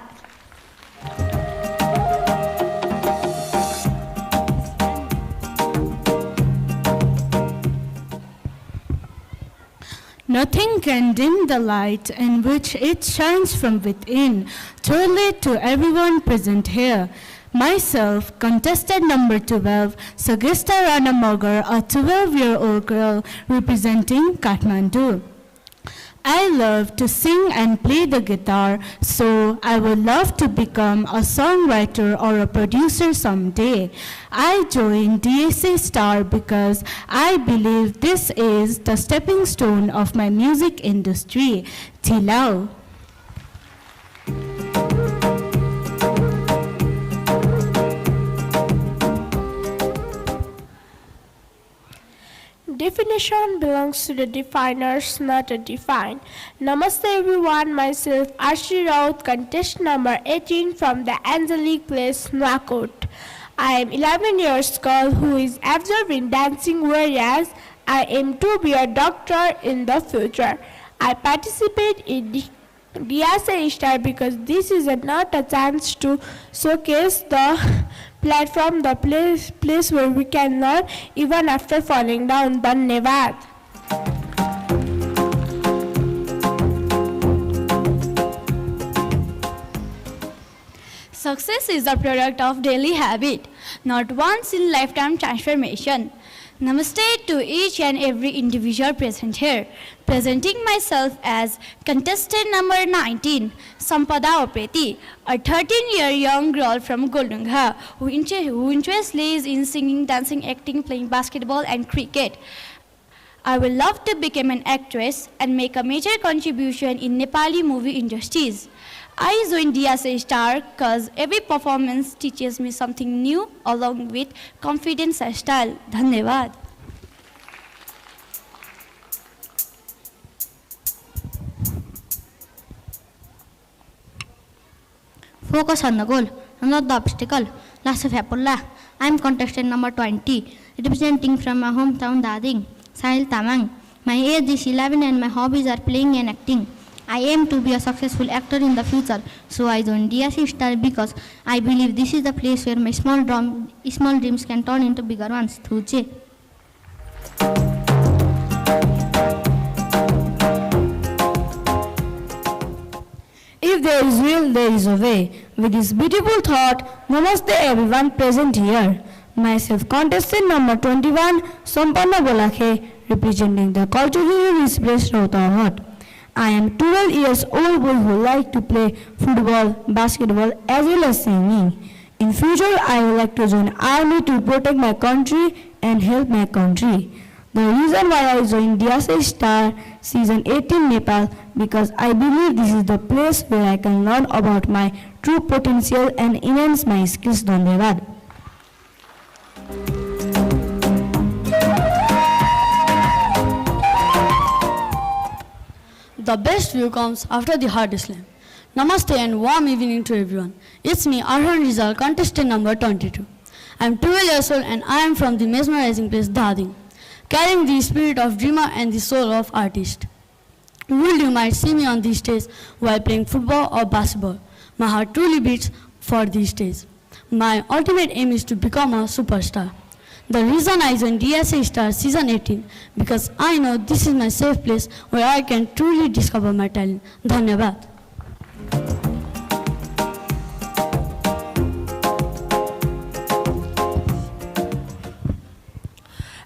Nothing can dim the light in which it shines from within. Truly to everyone present here. Myself, contestant number 12, Sagista Rana Mogar, a 12-year-old girl representing Kathmandu. I love to sing and play the guitar, so I would love to become a songwriter or a producer someday. I joined DSA Star because I believe this is the stepping stone of my music industry. Tilao. Definition belongs to the definers, not a defined. Namaste everyone, myself Arshi Raut, contestant number 18 from the Angelique Place, Nuakot. I am 11 years old who is absorbed in dancing, whereas I aim to be a doctor in the future. I participate in DSA Star because this is not a chance to showcase the platform, the place where we can learn even after falling down. Dhanyavad. Success is a product of daily habit, not once in lifetime transformation. Namaste to each and every individual present here. Presenting myself as contestant number 19, Sampada Opreti, a 13-year young girl from Goldungha who interest lays in singing, dancing, acting, playing basketball and cricket. I would love to become an actress and make a major contribution in Nepali movie industries. I joined DSA Star because every performance teaches me something new along with confidence and style. Dhanyavad. Focus on the goal, not the obstacle. Last of Apullah. I am contestant number 20, representing from my hometown Dading, Sahil Tamang. My age is 11 and my hobbies are playing and acting. I aim to be a successful actor in the future, so I joined DSA Star because I believe this is the place where my small dreams can turn into bigger ones. Thuche. If there is will, there is a way. With this beautiful thought, namaste everyone present here. Myself, contestant number 21, Sampanna Bolakhe, representing the culturally rich place Rohtahat. I am 12 years old boy who like to play football, basketball as well as singing. In future, I would like to join army to protect my country and help my country. The reason why I joined DSA Star Season 18 Nepal because I believe this is the place where I can learn about my true potential and enhance my skills. Dhanyavad. The best view comes after the hardest slam. Namaste and warm evening to everyone. It's me, Arhan Rizal, contestant number 22. I'm 12 years old and I am from the mesmerizing place Dading, carrying the spirit of dreamer and the soul of artist. You might see me on these stage while playing football or basketball. My heart truly beats for these days. My ultimate aim is to become a superstar. The reason I joined DSA Star Season 18 because I know this is my safe place where I can truly discover my talent. Dhanyavad.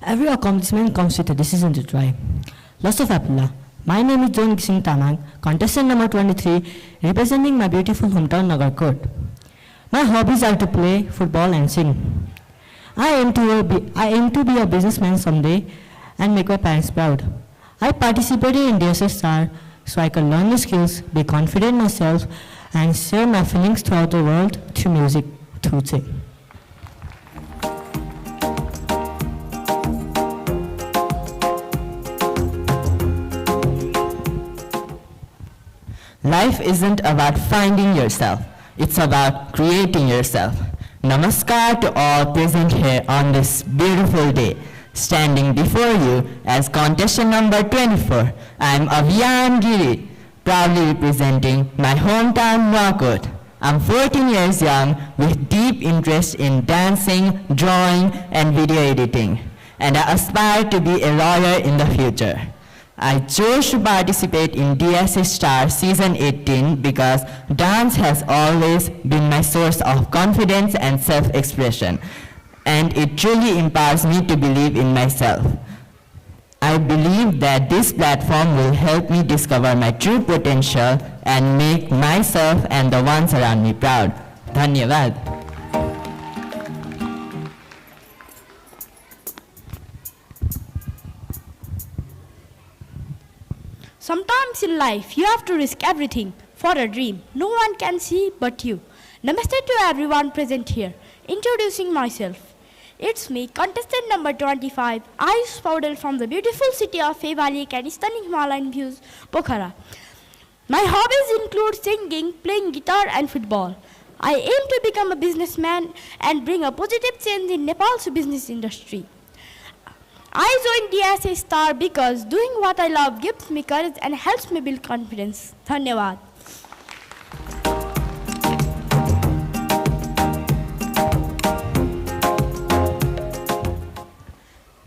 Every accomplishment comes with a decision to try. Lots of Abdullah. My name is John Singh Tamang, contestant number 23, representing my beautiful hometown Nagarkot. My hobbies are to play football and sing. I aim to be a businessman someday and make my parents proud. I participated in DSA Star so I can learn the skills, be confident in myself, and share my feelings throughout the world through music. Thuche. Life isn't about finding yourself, it's about creating yourself. Namaskar to all present here on this beautiful day. Standing before you as contestant number 24, I am Avian Giri, proudly representing my hometown Nuwakot. I'm 14 years young with deep interest in dancing, drawing, and video editing, and I aspire to be a lawyer in the future. I chose to participate in DSA Star Season 18 because dance has always been my source of confidence and self-expression, and it truly empowers me to believe in myself. I believe that this platform will help me discover my true potential and make myself and the ones around me proud. Dhanyavad. Sometimes in life, you have to risk everything for a dream no one can see but you. Namaste to everyone present here. Introducing myself. It's me, contestant number 25, Ayush Paudel from the beautiful city of Fevalik and stunning Himalayan views, Pokhara. My hobbies include singing, playing guitar and football. I aim to become a businessman and bring a positive change in Nepal's business industry. I joined DSA Star because doing what I love gives me courage and helps me build confidence. Dhanyavad.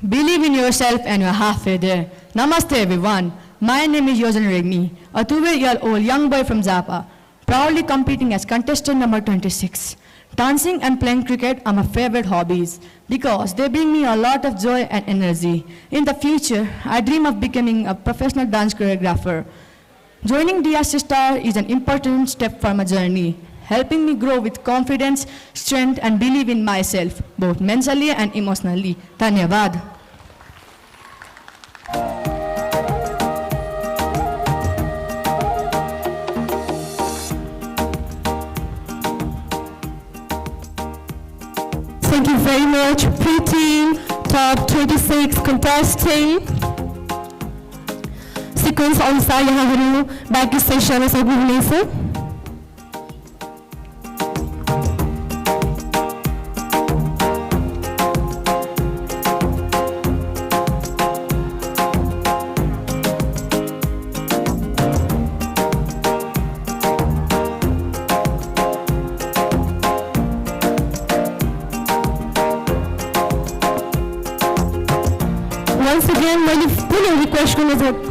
Believe in yourself and you're halfway there. Namaste everyone. My name is Yojan Regni, a 12-year-old young boy from Zappa, proudly competing as contestant number 26. Dancing and playing cricket are my favorite hobbies because they bring me a lot of joy and energy. In the future, I dream of becoming a professional dance choreographer. Joining DSA Star is an important step for my journey, helping me grow with confidence, strength, and believe in myself, both mentally and emotionally. Dhanyavad. Thank you very much, pre-team, top 26 contestant. Sequence अनुसार यहाँहरू back stage जान सक्नुहुनेछ. Once again, मैले पुनः request गर्न चाहन्छु.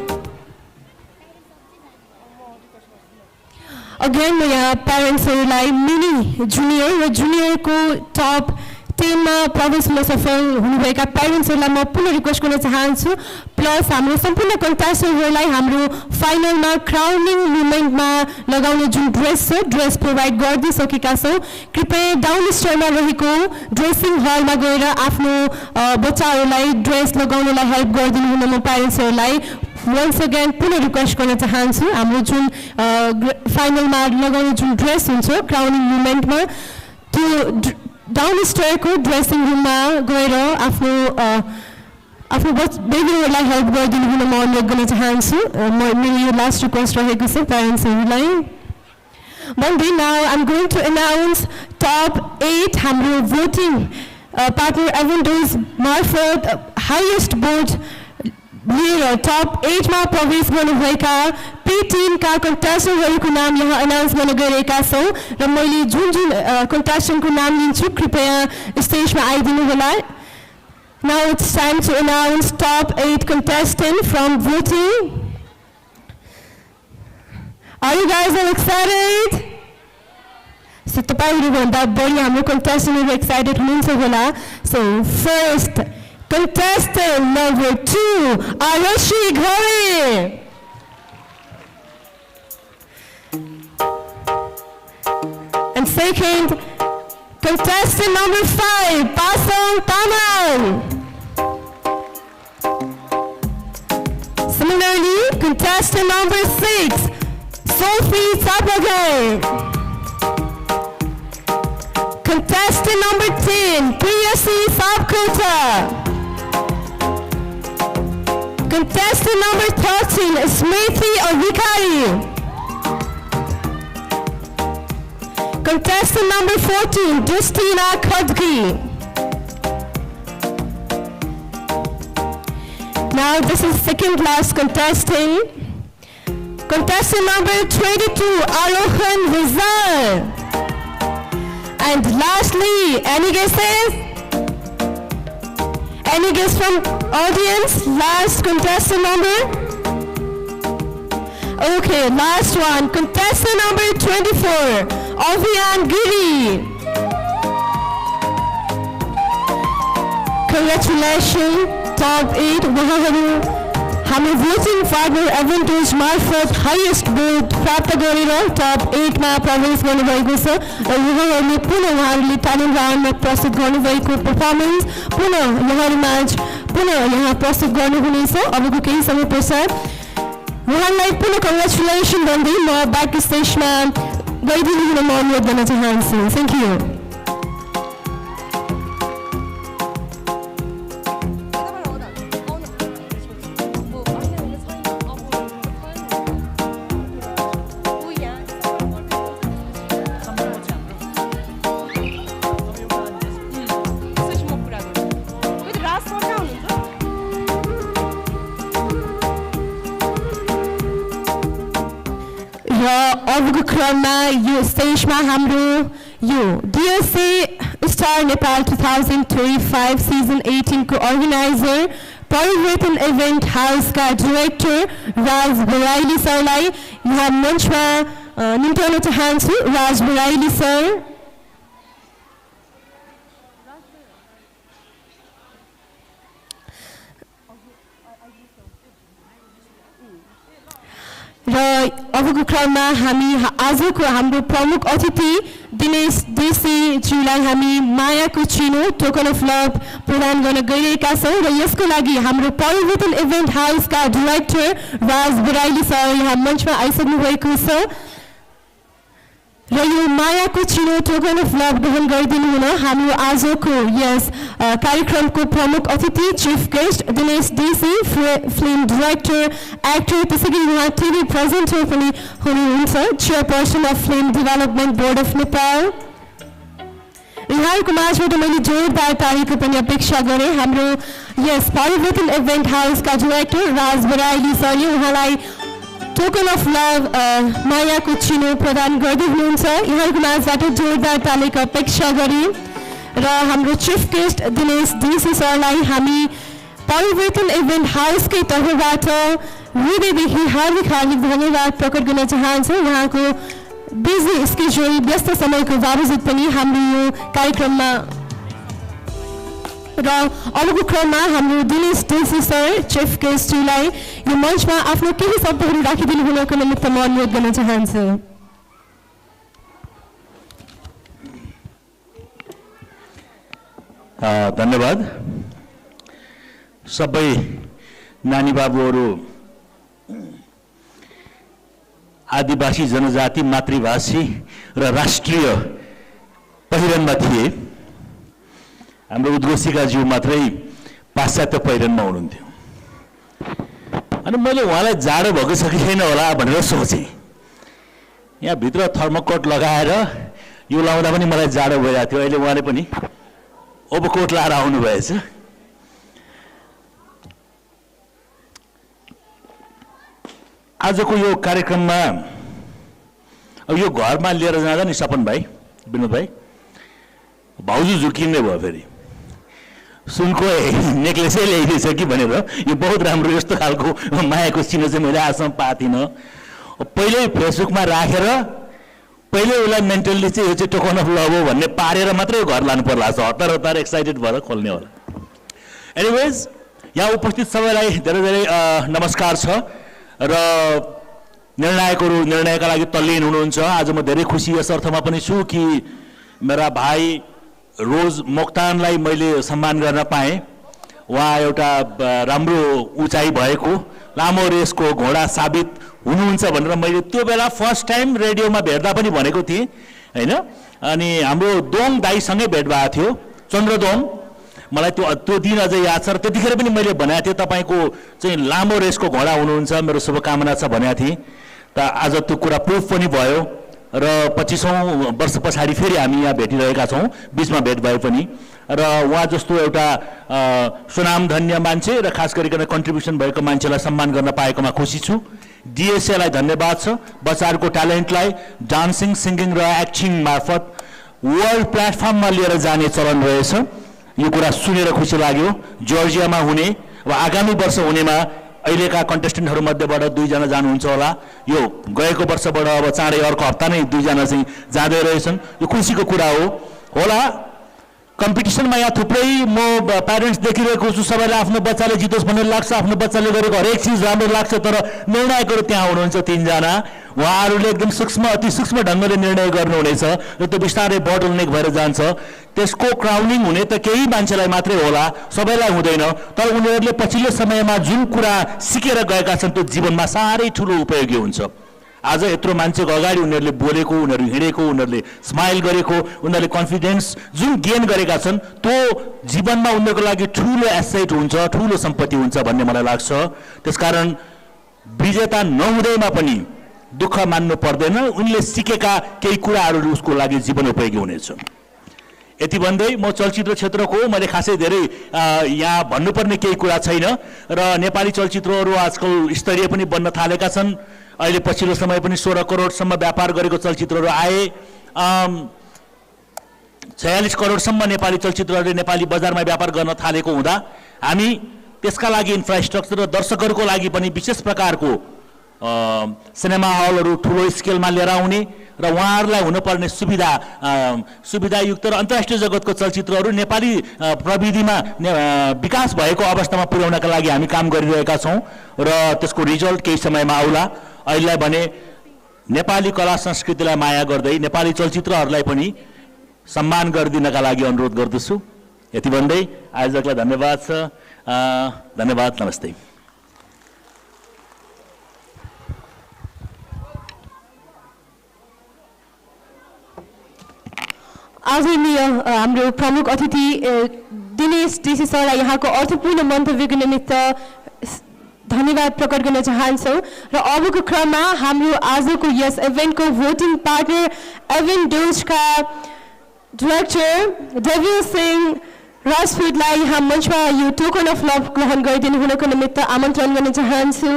Again, म यहाँ प्यारेन्ट्सहरूलाई मिनी जुनियर र जुनियरको टप 10 मा प्रवेश हुन सफल हुनुभएका प्यारेन्ट्सहरूलाई म पुनः रिक्वेस्ट गर्न चाहन्छु. प्लस हाम्रो सम्पूर्ण कन्टेस्टेन्टहरूलाई हाम्रो फाइनलमा क्राउनिङ मुभमेन्टमा लगाउने जुन ड्रेस छ, ड्रेस प्रोभाइड गरिदिइसकेका छौँ. कृपया डाउन स्टेयरमा रहेको ड्रेसिङ हलमा गएर आफ्नो बच्चाहरूलाई ड्रेस लगाउनलाई हेल्प गरिदिनु हुन म प्यारेन्ट्सहरूलाई once again पुनः रिक्वेस्ट गर्न चाहन्छु. हाम्रो जुन फाइनलमा लगाउने जुन ड्रेस हुन्छ क्राउनिङ मुभमेन्टमा, त्यो डाउन स्टेयरको ड्रेसिङ रुममा गएर आफ्नो बेबीहरूलाई हेल्प गरिदिनु हुन म अनुरोध गर्न चाहन्छु. मेरो यो लास्ट रिक्वेस्ट रहेको छ प्यारेन्ट्सहरूलाई. Monday, now I'm going to announce top 8 हाम्रो voting partner Avendus मार्फत highest vote लिएर top 8 मा प्रवेश गर्नुभएका P-team का कन्टेस्टेन्टहरूको नाम यहाँ अनाउन्स गर्न गएका छौँ र मैले जुन जुन कन्टेस्टेन्टको नाम लिन्छु कृपया स्टेजमा आइदिनु होला. Now it's time to announce top 8 contestants from voting. Are you guys all excited? So तपाईहरुभन्दा बढी हाम्रो कन्टेस्टेन्टहरु एक्साइटेड हुनुहुन्छ होला. So first contestant number 2, Ayushi Ghare. And second, contestant number 5, Pasong Tamang. Similarly, contestant number 6, Sophie Chapagay. Contestant number 10, Priyasi Sapkota. Contestant number 13, Smriti Avikari. Contestant number 14, Justina Khadki. Now this is second last contestant. Contestant number 22, Alohan Rizal. And lastly, any guesses? Any guess from audience? Last contestant number? Okay, last one. Contestant number 24, Avian Giri. Congratulations, top 8. हाम्रो voting farmer advantage मार्फत highest vote प्राप्त गरेर top 8 मा प्रवेश गर्नुभएको छ र उहाँहरूले पुनः उहाँहरूले ट्यालेन्ट राउन्डमा प्रस्तुत गर्नुभएको पर्फर्मेन्स पुनः यहाँ प्रस्तुत गर्नुहुनेछ अबको केही समय पश्चात उहाँलाई पुनः कङ्ग्रेचुलेसन भन्दै म ब्याक स्टेजमा गइदिनु हुन म अनुरोध गर्न चाहन्छु। Thank you. अबको क्रममा यो स्टेजमा हाम्रो यो DSA स्टार नेपाल 2025 सिजन 18 को अर्गनाइजर परिवर्तन इभेन्ट हाउसका डाइरेक्टर राज बराइली सरलाई यहाँ मञ्चमा निम्त्याउन चाहन्छु। राज बराइली सर। र अबको क्रममा हामी आजको हाम्रो प्रमुख अतिथि दिनेश देशीज्यूलाई हामी मायाको चिनो टोकन अफ लभ प्रदान गर्न गइरहेका छौँ र यसको लागि हाम्रो परिवर्तन इभेन्ट हाउसका डाइरेक्टर राज बराइली सर यहाँ मञ्चमा आइसक्नु भएको छ र यो मायाको चिनो टोकन अफ लभ ग्रहण गरिदिनु हुन हाम्रो आजको यस कार्यक्रमको प्रमुख अतिथि चिफ गेस्ट दिनेश देशी फिल्म डाइरेक्टर एक्टर त्यसैगरी उहाँ टिभी प्रेजेन्टर पनि हुनुहुन्छ chairperson of film development board of Nepal. यहाँहरूको माझबाट मैले जोरदार तालीको पनि अपेक्षा गरेँ। हाम्रो यस परिवर्तन इभेन्ट हाउसका डाइरेक्टर राज बराइली सरले उहाँलाई टोकन अफ लभ मायाको चिनो प्रदान गर्दै हुनुहुन्छ। यहाँहरूको माझबाट जोरदार तालीको अपेक्षा गरेँ र हाम्रो चिफ गेस्ट दिनेश देशी सरलाई हामी परिवर्तन इभेन्ट हाउसकै तर्फबाट हृदयदेखि हार्दिक धन्यवाद प्रकट गर्न चाहन्छु। उहाँको बिजी स्केड्युल व्यस्त समयको बावजुद पनि हाम्रो यो कार्यक्रममा र अबको क्रममा हाम्रो दिनेश देशी सर चिफ गेस्टलाई यो मञ्चमा आफ्नो केही शब्दहरू राखिदिनु हुनको निमित्त म अनुरोध गर्न चाहन्छु। धन्यवाद। सबै नानी बाबुहरू आदिवासी जनजाति मातृभाषी र राष्ट्रिय पहिरनमा थिए। हाम्रो उद्घोषिकाज्यू मात्रै पाश्चात्य पहिरनमा हुनुहुन्थ्यो अनि मैले उहाँलाई जाडो भएको छ कि छैन होला भनेर सोचेँ। यहाँ भित्र थर्मोकोट लगाएर यो लाउँदा पनि मलाई जाडो भइरहेको थियो। अहिले उहाँले पनि ओभरकोट लाएर आउनुभएछ। आजको यो कार्यक्रममा अब यो घरमा लिएर जाँदा नि सपन भाइ विनोद भाइ भाउजू झुकिने भयो। फेरि सुनको नेक्लेसै ल्याइदिएछ कि भनेर यो बहुत राम्रो यस्तो खालको मायाको चिनो चाहिँ मैले आजसम्म पाएको थिइनँ। पहिल्यै फेसबुकमा राखेर पहिले उसलाई मेन्टल्ली चाहिँ यो चाहिँ टोकन अफ लभ हो भन्ने पारेर मात्रै घर लानु पर्ला छ। हतार हतार एक्साइटेड भएर खोल्ने होला। एनिवेज यहाँ उपस्थित सबैलाई धेरै धेरै नमस्कार छ र निर्णायकहरू निर्णयका लागि तल्लीन हुनुहुन्छ। आज म धेरै खुसी यस अर्थमा पनि छु कि मेरा भाइ रोज मोक्तानलाई मैले सम्मान गर्न पाएँ। उहाँ एउटा राम्रो उचाइ भएको लामो रेसको घोडा साबित हुनुहुन्छ भनेर मैले त्यो बेला फर्स्ट टाइम रेडियोमा भेट्दा पनि भनेको थिएँ हैन। अनि हाम्रो दोङ दाईसँगै भेट भएको थियो चन्द्रदोङ। मलाई त्यो दिन अझै याद छ र त्यतिखेर पनि मैले भनेको थिएँ तपाईँको चाहिँ लामो रेसको घोडा हुनुहुन्छ मेरो शुभकामना छ भनेको थिएँ। त आज त्यो कुरा प्रुफ पनि भयो। र 25औं वर्ष पछाडि फेरि हामी यहाँ भेटिरहेका छौँ, बिचमा भेट भए पनि। र उहाँ जस्तो एउटा सुनामधन्य मान्छे र खास गरिकन कन्ट्रिब्युसन भएको मान्छेलाई सम्मान गर्न पाएकोमा खुसी छु। डिएसएलाई धन्यवाद छ, बच्चाहरूको ट्यालेन्टलाई डान्सिङ, सिङ्गिङ र एक्टिङ मार्फत वर्ल्ड प्लेटफर्ममा लिएर जाने चलन रहेछ। यो कुरा सुनेर खुसी लाग्यो। जर्जियामा हुने वा आगामी वर्ष हुनेमा अहिलेका कन्टेस्टेन्टहरू मध्येबाट 2 जना जानुहुन्छ होला। यो गएको वर्षबाट अब चाँडै अर्को हप्ता नै 2 जना चाहिँ जाँदै रहेछन्। यो खुसीको कुरा होला। कम्पिटिसनमा यहाँ थुप्रै म प्यारेन्ट्स देखिरहेको छु, सबैलाई आफ्नो बच्चाले जितोस् भन्ने लाग्छ, आफ्नो बच्चाले गरेको हरेक चिज राम्रो लाग्छ, तर निर्णायकहरू त्यहाँ हुनुहुन्छ 3 जना। उहाँहरूले एकदम सूक्ष्म, अति सूक्ष्म ढङ्गले निर्णय गर्नुहुनेछ र त्यो बिस्तारै बोटलनेक भएर जान्छ। त्यसको क्राउनिङ हुने त केही मान्छेलाई मात्रै होला, सबैलाई हुँदैन, तर उनीहरूले पछिल्लो समयमा जुन कुरा सिकेर गएका छन् त्यो जीवनमा साह्रै ठुलो उपयोगी हुन्छ। आज यत्रो मान्छेको अगाडि उनीहरूले बोलेको, उनीहरू हिँडेको, उनीहरूले स्माइल गरेको, उनीहरूले कन्फिडेन्स जुन गेन गरेका छन् त्यो जीवनमा उनीहरूको लागि ठुलो एसेट हुन्छ, ठुलो सम्पत्ति हुन्छ भन्ने मलाई लाग्छ। त्यसकारण विजेता नहुँदैमा पनि दुःख मान्नु पर्दैन, उनले सिकेका केही कुराहरू उसको लागि जीवन उपयोगी हुनेछ। यति भन्दै म चलचित्र क्षेत्रको मैले खासै धेरै यहाँ भन्नुपर्ने केही कुरा छैन र नेपाली चलचित्रहरू आजकल स्तरीय पनि बन्न थालेका छन्। अहिले पछिल्लो समय पनि 16 करोडसम्म व्यापार गरेको चलचित्रहरू आए। 46 करोडसम्म नेपाली चलचित्रहरूले नेपाली बजारमा व्यापार गर्न थालेको हुँदा हामी त्यसका लागि इन्फ्रास्ट्रक्चर र दर्शकहरूको लागि पनि विशेष प्रकारको सिनेमा हलहरू ठुलो स्केलमा लिएर आउने र उहाँहरूलाई हुनुपर्ने सुविधायुक्त र अन्तर्राष्ट्रिय जगतको चलचित्रहरू नेपाली प्रविधिमा विकास भएको अवस्थामा पुर्याउनका लागि हामी काम गरिरहेका छौँ र त्यसको रिजल्ट केही समयमा आउला। अहिले भने नेपाली कला संस्कृतिलाई माया गर्दै नेपाली चलचित्रहरूलाई पनि सम्मान गरिदिनका लागि अनुरोध गर्दछु। यति भन्दै आयोजकलाई धन्यवाद छ। धन्यवाद, नमस्ते। आदरणीय हाम्रो प्रमुख अतिथि दिनेश डीसी सरलाई यहाँको अर्थपूर्ण मन्तव्यको निमित्त धन्यवाद प्रकट गर्न चाहन्छौँ र अबको क्रममा हाम्रो आजको यस इभेन्टको भोटिङ पार्टनर एभेन्डोजका डाइरेक्टर डेभिल सिंह राजपूतलाई यहाँ मञ्चमा यो टोकन अफ लभ ग्रहण गरिदिनु हुनको निमित्त आमन्त्रण गर्न चाहन्छु।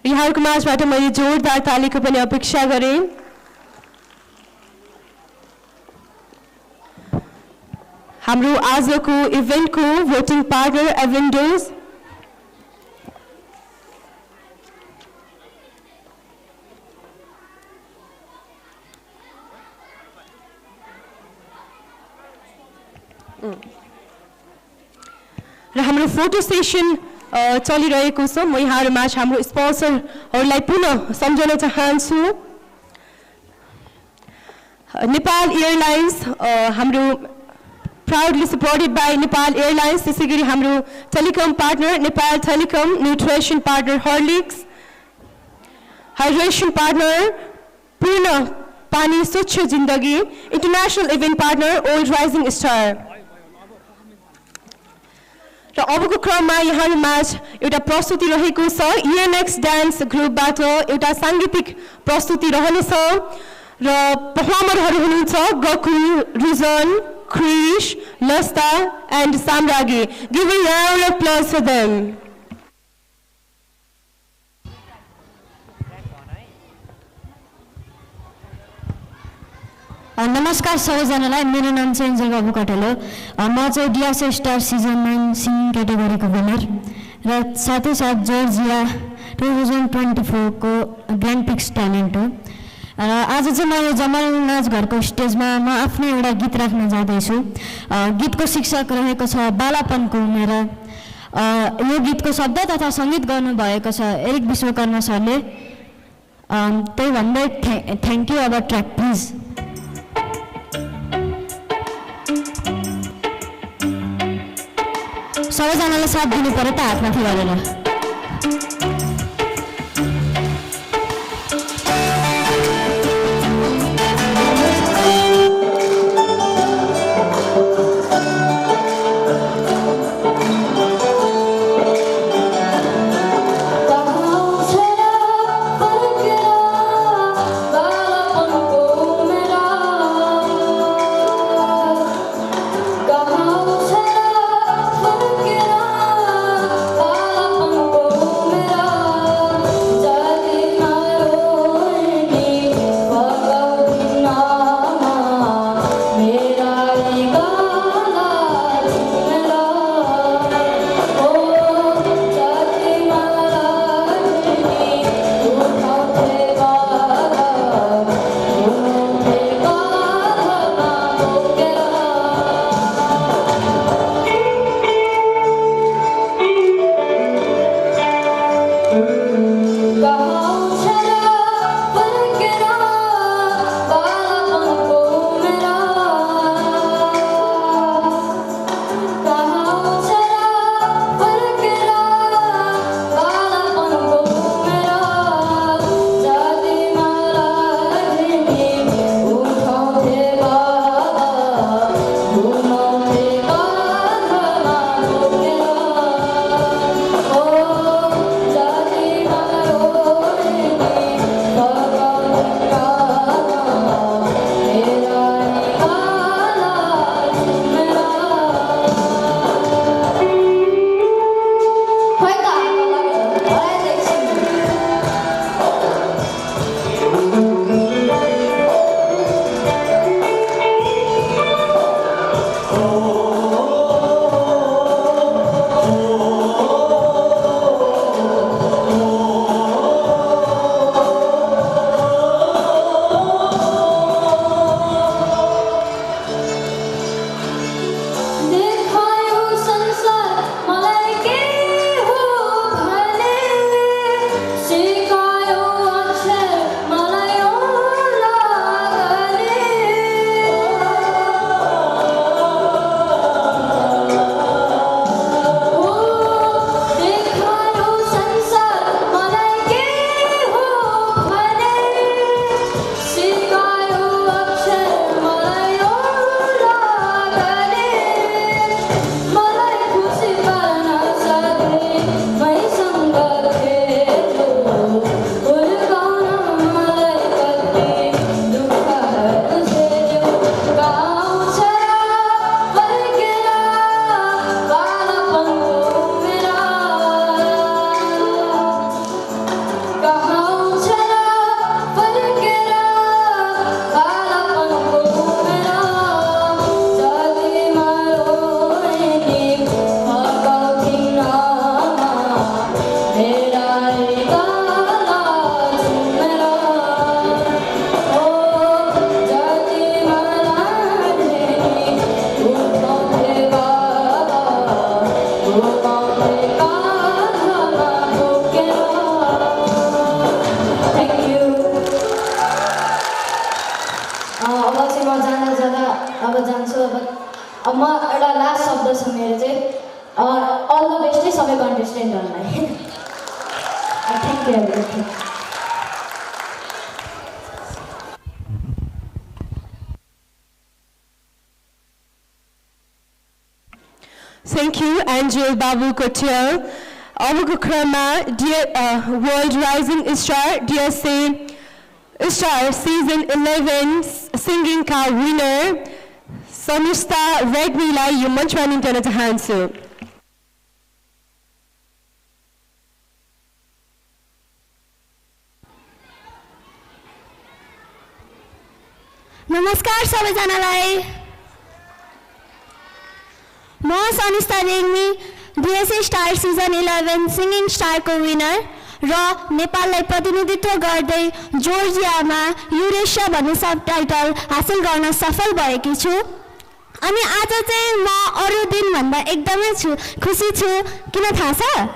यहाँहरूको माझबाट मैले जोरदार तालीको पनि अपेक्षा गरेँ। हाम्रो आजको इभेन्टको भोटिङ पार्टनर एभेन्डोज र हाम्रो फोटो सेसन चलिरहेको छ। म यहाँहरूमा हाम्रो स्पोन्सरहरूलाई पुनः सम्झाउन चाहन्छु। नेपाल एयरलाइन्स हाम्रो proudly supported by Nepal Airlines, त्यसै गरी हाम्रो telecom partner Nepal telecom, nutrition partner Horlicks, hydration partner पूर्ण पानी स्वच्छ जिन्दगी, international event partner old rising star. र अबको क्रममा यहाँहरूमाझ एउटा प्रस्तुति रहेको छ। ENX डान्स ग्रुपबाट एउटा साङ्गीतिक प्रस्तुति रहनेछ र पर्फर्मरहरू हुनुहुन्छ Gokul, Rujan, Krish, Lasta and Samragi. Give a round of applause for them. नमस्कार सबैजनालाई, मेरो नाम चाहिँ एन्जल बाबु कटेल हो। म चाहिँ डिआरसी स्टार सिजन 9 सिङ्गिङ क्याटेगोरीको विनर र साथै साथ जर्जिया 2024 को ग्रान्ड पिक्स ट्यालेन्ट हो। आज चाहिँ म यो जमल नाच घरको स्टेजमा म आफ्नै एउटा गीत राख्न जाँदैछु। गीतको शीर्षक रहेको छ बालापनको उमेर। यो गीतको शब्द तथा सङ्गीत गर्नुभएको छ एरिक विश्वकर्मा सरले। त्यही भन्दै थ्याङ्क यू। अब ट्र्याक प्लिज। सबैजनाले साथ दिनु पर्यो त हातमाथि गरेर। Thank you. सो अब म एउटा लास्ट शब्द छ मेरो चाहिँ अल द बेस्ट है सबै कन्टेस्टेन्टहरूलाई thank you everyone Thank you, Angel Babu Kotiel. अबको क्रममा World Rising Star DSA Star Season 11 Singing का winner Samista Regmi-लाई यो मञ्चमा निम्त्याउन चाहन्छु। नमस्कार सबैजनालाई। म Sanista Regmi DSA star season 11 singing स्टारको विनर र नेपाललाई प्रतिनिधित्व गर्दै जोर्जियामा युरेसिया भन्ने सब टाइटल हासिल गर्न सफल भएकी छु। अनि आज चाहिँ म अरू दिनभन्दा एकदमै खुसी छु। किन थाहा छ?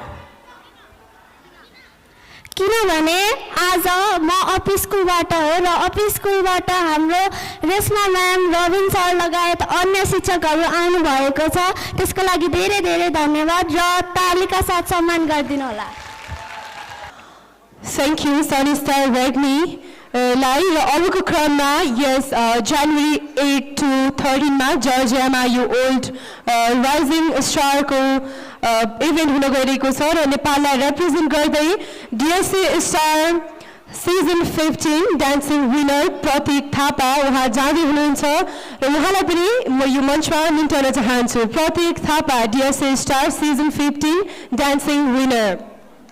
किनभने आज म अपी स्कुलबाट हो र अपी स्कुलबाट हाम्रो रेशमा म्याम, रबिन सर लगायत अन्य शिक्षकहरू आउनु भएको छ। त्यसको लागि धेरै धेरै धन्यवाद र तालिका साथ सम्मान गरिदिनु होला। Thank you, Sanista Regmi. लाई र अरूको क्रममा यस जनवरी 8 to 13 मा जर्जियामा यो ओल्ड राइजिङ स्टारको इभेन्ट हुन गइरहेको छ र नेपाललाई रिप्रेजेन्ट गर्दै DSA star season 15 dancing winner Pratik Thapa उहाँ जाँदै हुनुहुन्छ र उहाँलाई पनि म यो मञ्चमा निम्त्याउन चाहन्छु। Pratik Thapa DSA star season 15 dancing winner.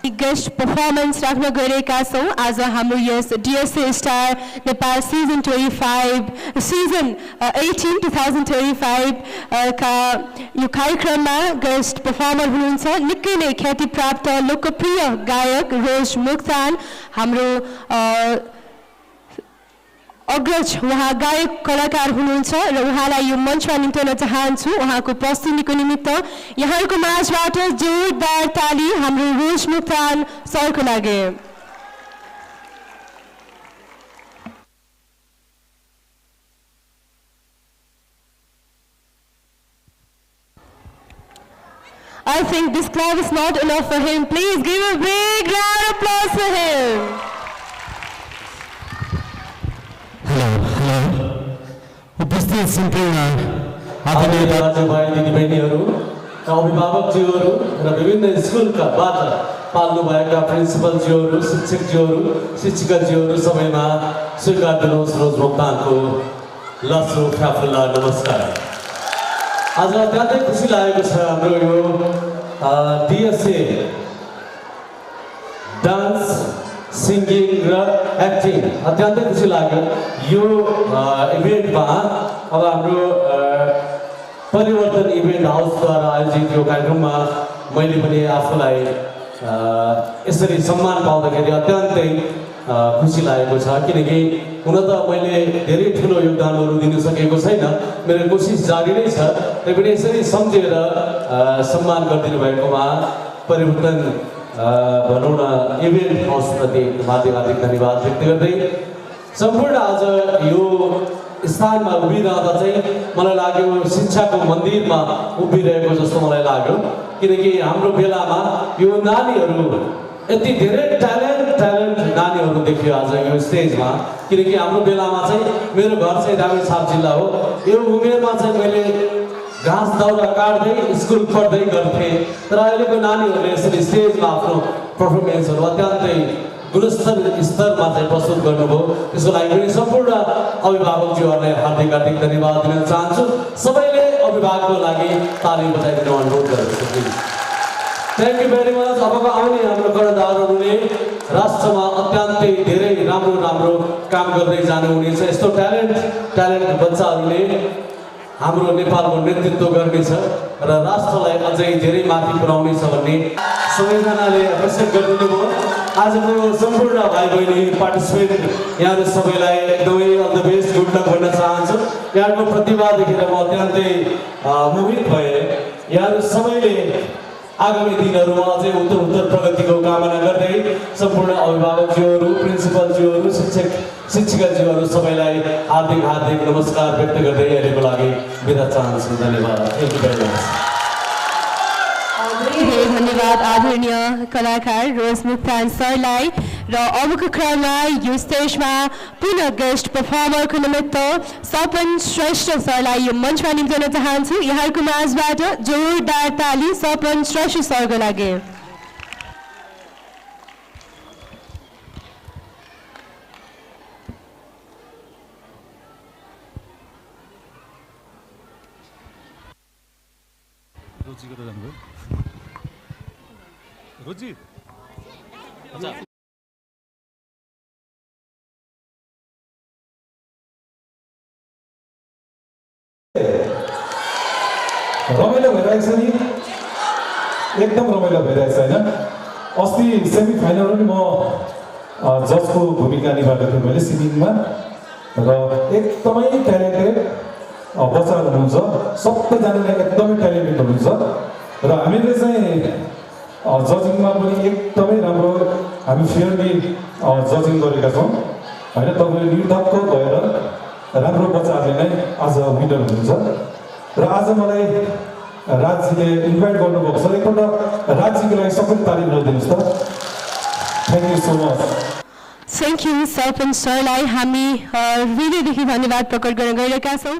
Guest performance राख्न गइरहेका छौँ आज हाम्रो यस DSA star Nepal season 25 season 18 2025 का यो कार्यक्रममा गेस्ट पर्फर्मर हुनुहुन्छ निकै नै ख्यातिप्राप्त लोकप्रिय गायक रोज मुक्तान हाम्रो अग्रज उहाँ गायक कलाकार हुनुहुन्छ र उहाँलाई यो मञ्चमा निम्त्याउन चाहन्छु उहाँको प्रस्तुतिको निमित्त। यहाँहरूको माझबाट जोरदार ताली हाम्रो रोज मुक्तान सरको लागि। I think this clap is not enough for him. Please give a big round of applause for him. Hello उपस्थित सम्पूर्ण आदरणीय दाजुभाइ दिदीबहिनीहरू अभिभावकज्यूहरू र विभिन्न स्कुलकाबाट पाल्नुभएका प्रिन्सिपलज्यूहरू शिक्षकज्यूहरू शिक्षिकाज्यूहरू सबैमा स्वीकार दिनुहोस् रोज मुक्तानको लस्रो फ्याफुल्ला नमस्कार। आज अत्यन्तै खुसी लागेको छ हाम्रो यो DSA डान्स सिङ्गिङ र एक्टिङ अत्यन्तै खुसी लाग्यो। यो इभेन्टमा अब हाम्रो परिवर्तन इभेन्ट हाउसद्वारा आयोजित यो कार्यक्रममा मैले पनि आफूलाई यसरी सम्मान पाउँदाखेरि अत्यन्तै खुसी लागेको छ। किनकि हुन त मैले धेरै ठुलो योगदानहरू दिन सकेको छैन, मेरो कोसिस जारी नै छ। तैपनि यसरी सम्झेर सम्मान गरिदिनु भएकोमा परिवर्तन भनौँ न इभेन्ट हाउसप्रति हार्दिक धन्यवाद व्यक्त गर्दै सम्पूर्ण आज यो स्थानमा उभिरहँदा चाहिँ मलाई लाग्यो शिक्षाको मन्दिरमा उभिरहेको जस्तो मलाई लाग्यो। किनकि हाम्रो बेलामा यो नानीहरू यति धेरै ट्यालेन्ट नानीहरू देखियो आज यो स्टेजमा। किनकि हाम्रो बेलामा चाहिँ मेरो घर चाहिँ रामेछाप जिल्ला हो। यो उमेरमा चाहिँ मैले घाँस दाउरा काट्दै स्कुल पढ्दै गर्थेँ, तर अहिलेको नानीहरूले यसरी स्टेजमा आफ्नो पर्फर्मेन्सहरू अत्यन्तै गुणस्तर स्तरमा चाहिँ प्रस्तुत गर्नुभयो। त्यसको लागि पनि सम्पूर्ण अभिभावकज्यूहरूलाई हार्दिक धन्यवाद दिन चाहन्छु। सबैले अभिभावकको लागि ताली बजाइदिनु अनुरोध गरेको छु। Thank you very much. अबको आउने हाम्रो कर्णधारहरूले राष्ट्रमा अत्यन्तै धेरै राम्रो काम गर्दै जानुहुनेछ। यस्तो ट्यालेन्ट बच्चाहरूले हाम्रो नेपालको नेतृत्व गर्नेछ र राष्ट्रलाई अझै धेरै माथि पुर्याउनेछ भन्ने सबैजनाले एप्रिसिएट गरिदिनु भयो। आजको सम्पूर्ण भाइ बहिनी पार्टिसिपेन्ट यहाँहरू सबैलाई एकदमै all the best good luck भन्न चाहन्छु। यहाँको प्रतिभा देखेर म अत्यन्तै मोहित भएँ। यहाँहरू सबैले आगामी दिनहरूमा अझै उत्तर प्रगतिको कामना गर्दै सम्पूर्ण अभिभावकज्यूहरू प्रिन्सिपलज्यूहरू शिक्षिकाज्यूहरू सबैलाई हार्दिक नमस्कार व्यक्त गर्दै अहिलेको लागि बिदा चाहन्छु। धन्यवाद। Thank you very much. धेरै धन्यवाद आदरणीय कलाकार रोजमुख प्राण सरलाई र अबको क्रममा यो स्टेजमा पुनः गेस्ट पर्फर्मरको निमित्त सपन श्रेष्ठ सरलाई यो मञ्चमा निम्त्याउन चाहन्छु। यहाँहरूको माझबाट जोरदार ताली सपन श्रेष्ठ सरको लागि। रोजी अच्छा रमाइलो भइरहेको छ नि, एकदम रमाइलो भइरहेको छ होइन। अस्ति सेमी फाइनलमा पनि म जजको भूमिका निभाएको थिएँ मैले सिङ्गिङमा र एकदमै ट्यालेन्टेड बच्चाहरू हुनुहुन्छ, सबैजनाले एकदमै ट्यालेन्टेड हुनुहुन्छ र हामीले चाहिँ जजिङमा पनि एकदमै राम्रो हामी फेयरली जजिङ गरेका छौँ होइन। तपाईँ निर्धक्क भएर राम्रो बच्चाहरूले नै आज विनर हुनुहुन्छ र आज मलाई राजजीले इन्भाइट गर्नुभएको छ। एकपल्ट राजजीको लागि सबैले तालिम गरिदिनुहोस् त। Thank you so much. Thank you sarpanch सरलाई हामी हृदयदेखि धन्यवाद प्रकट गर्न गइरहेका छौँ।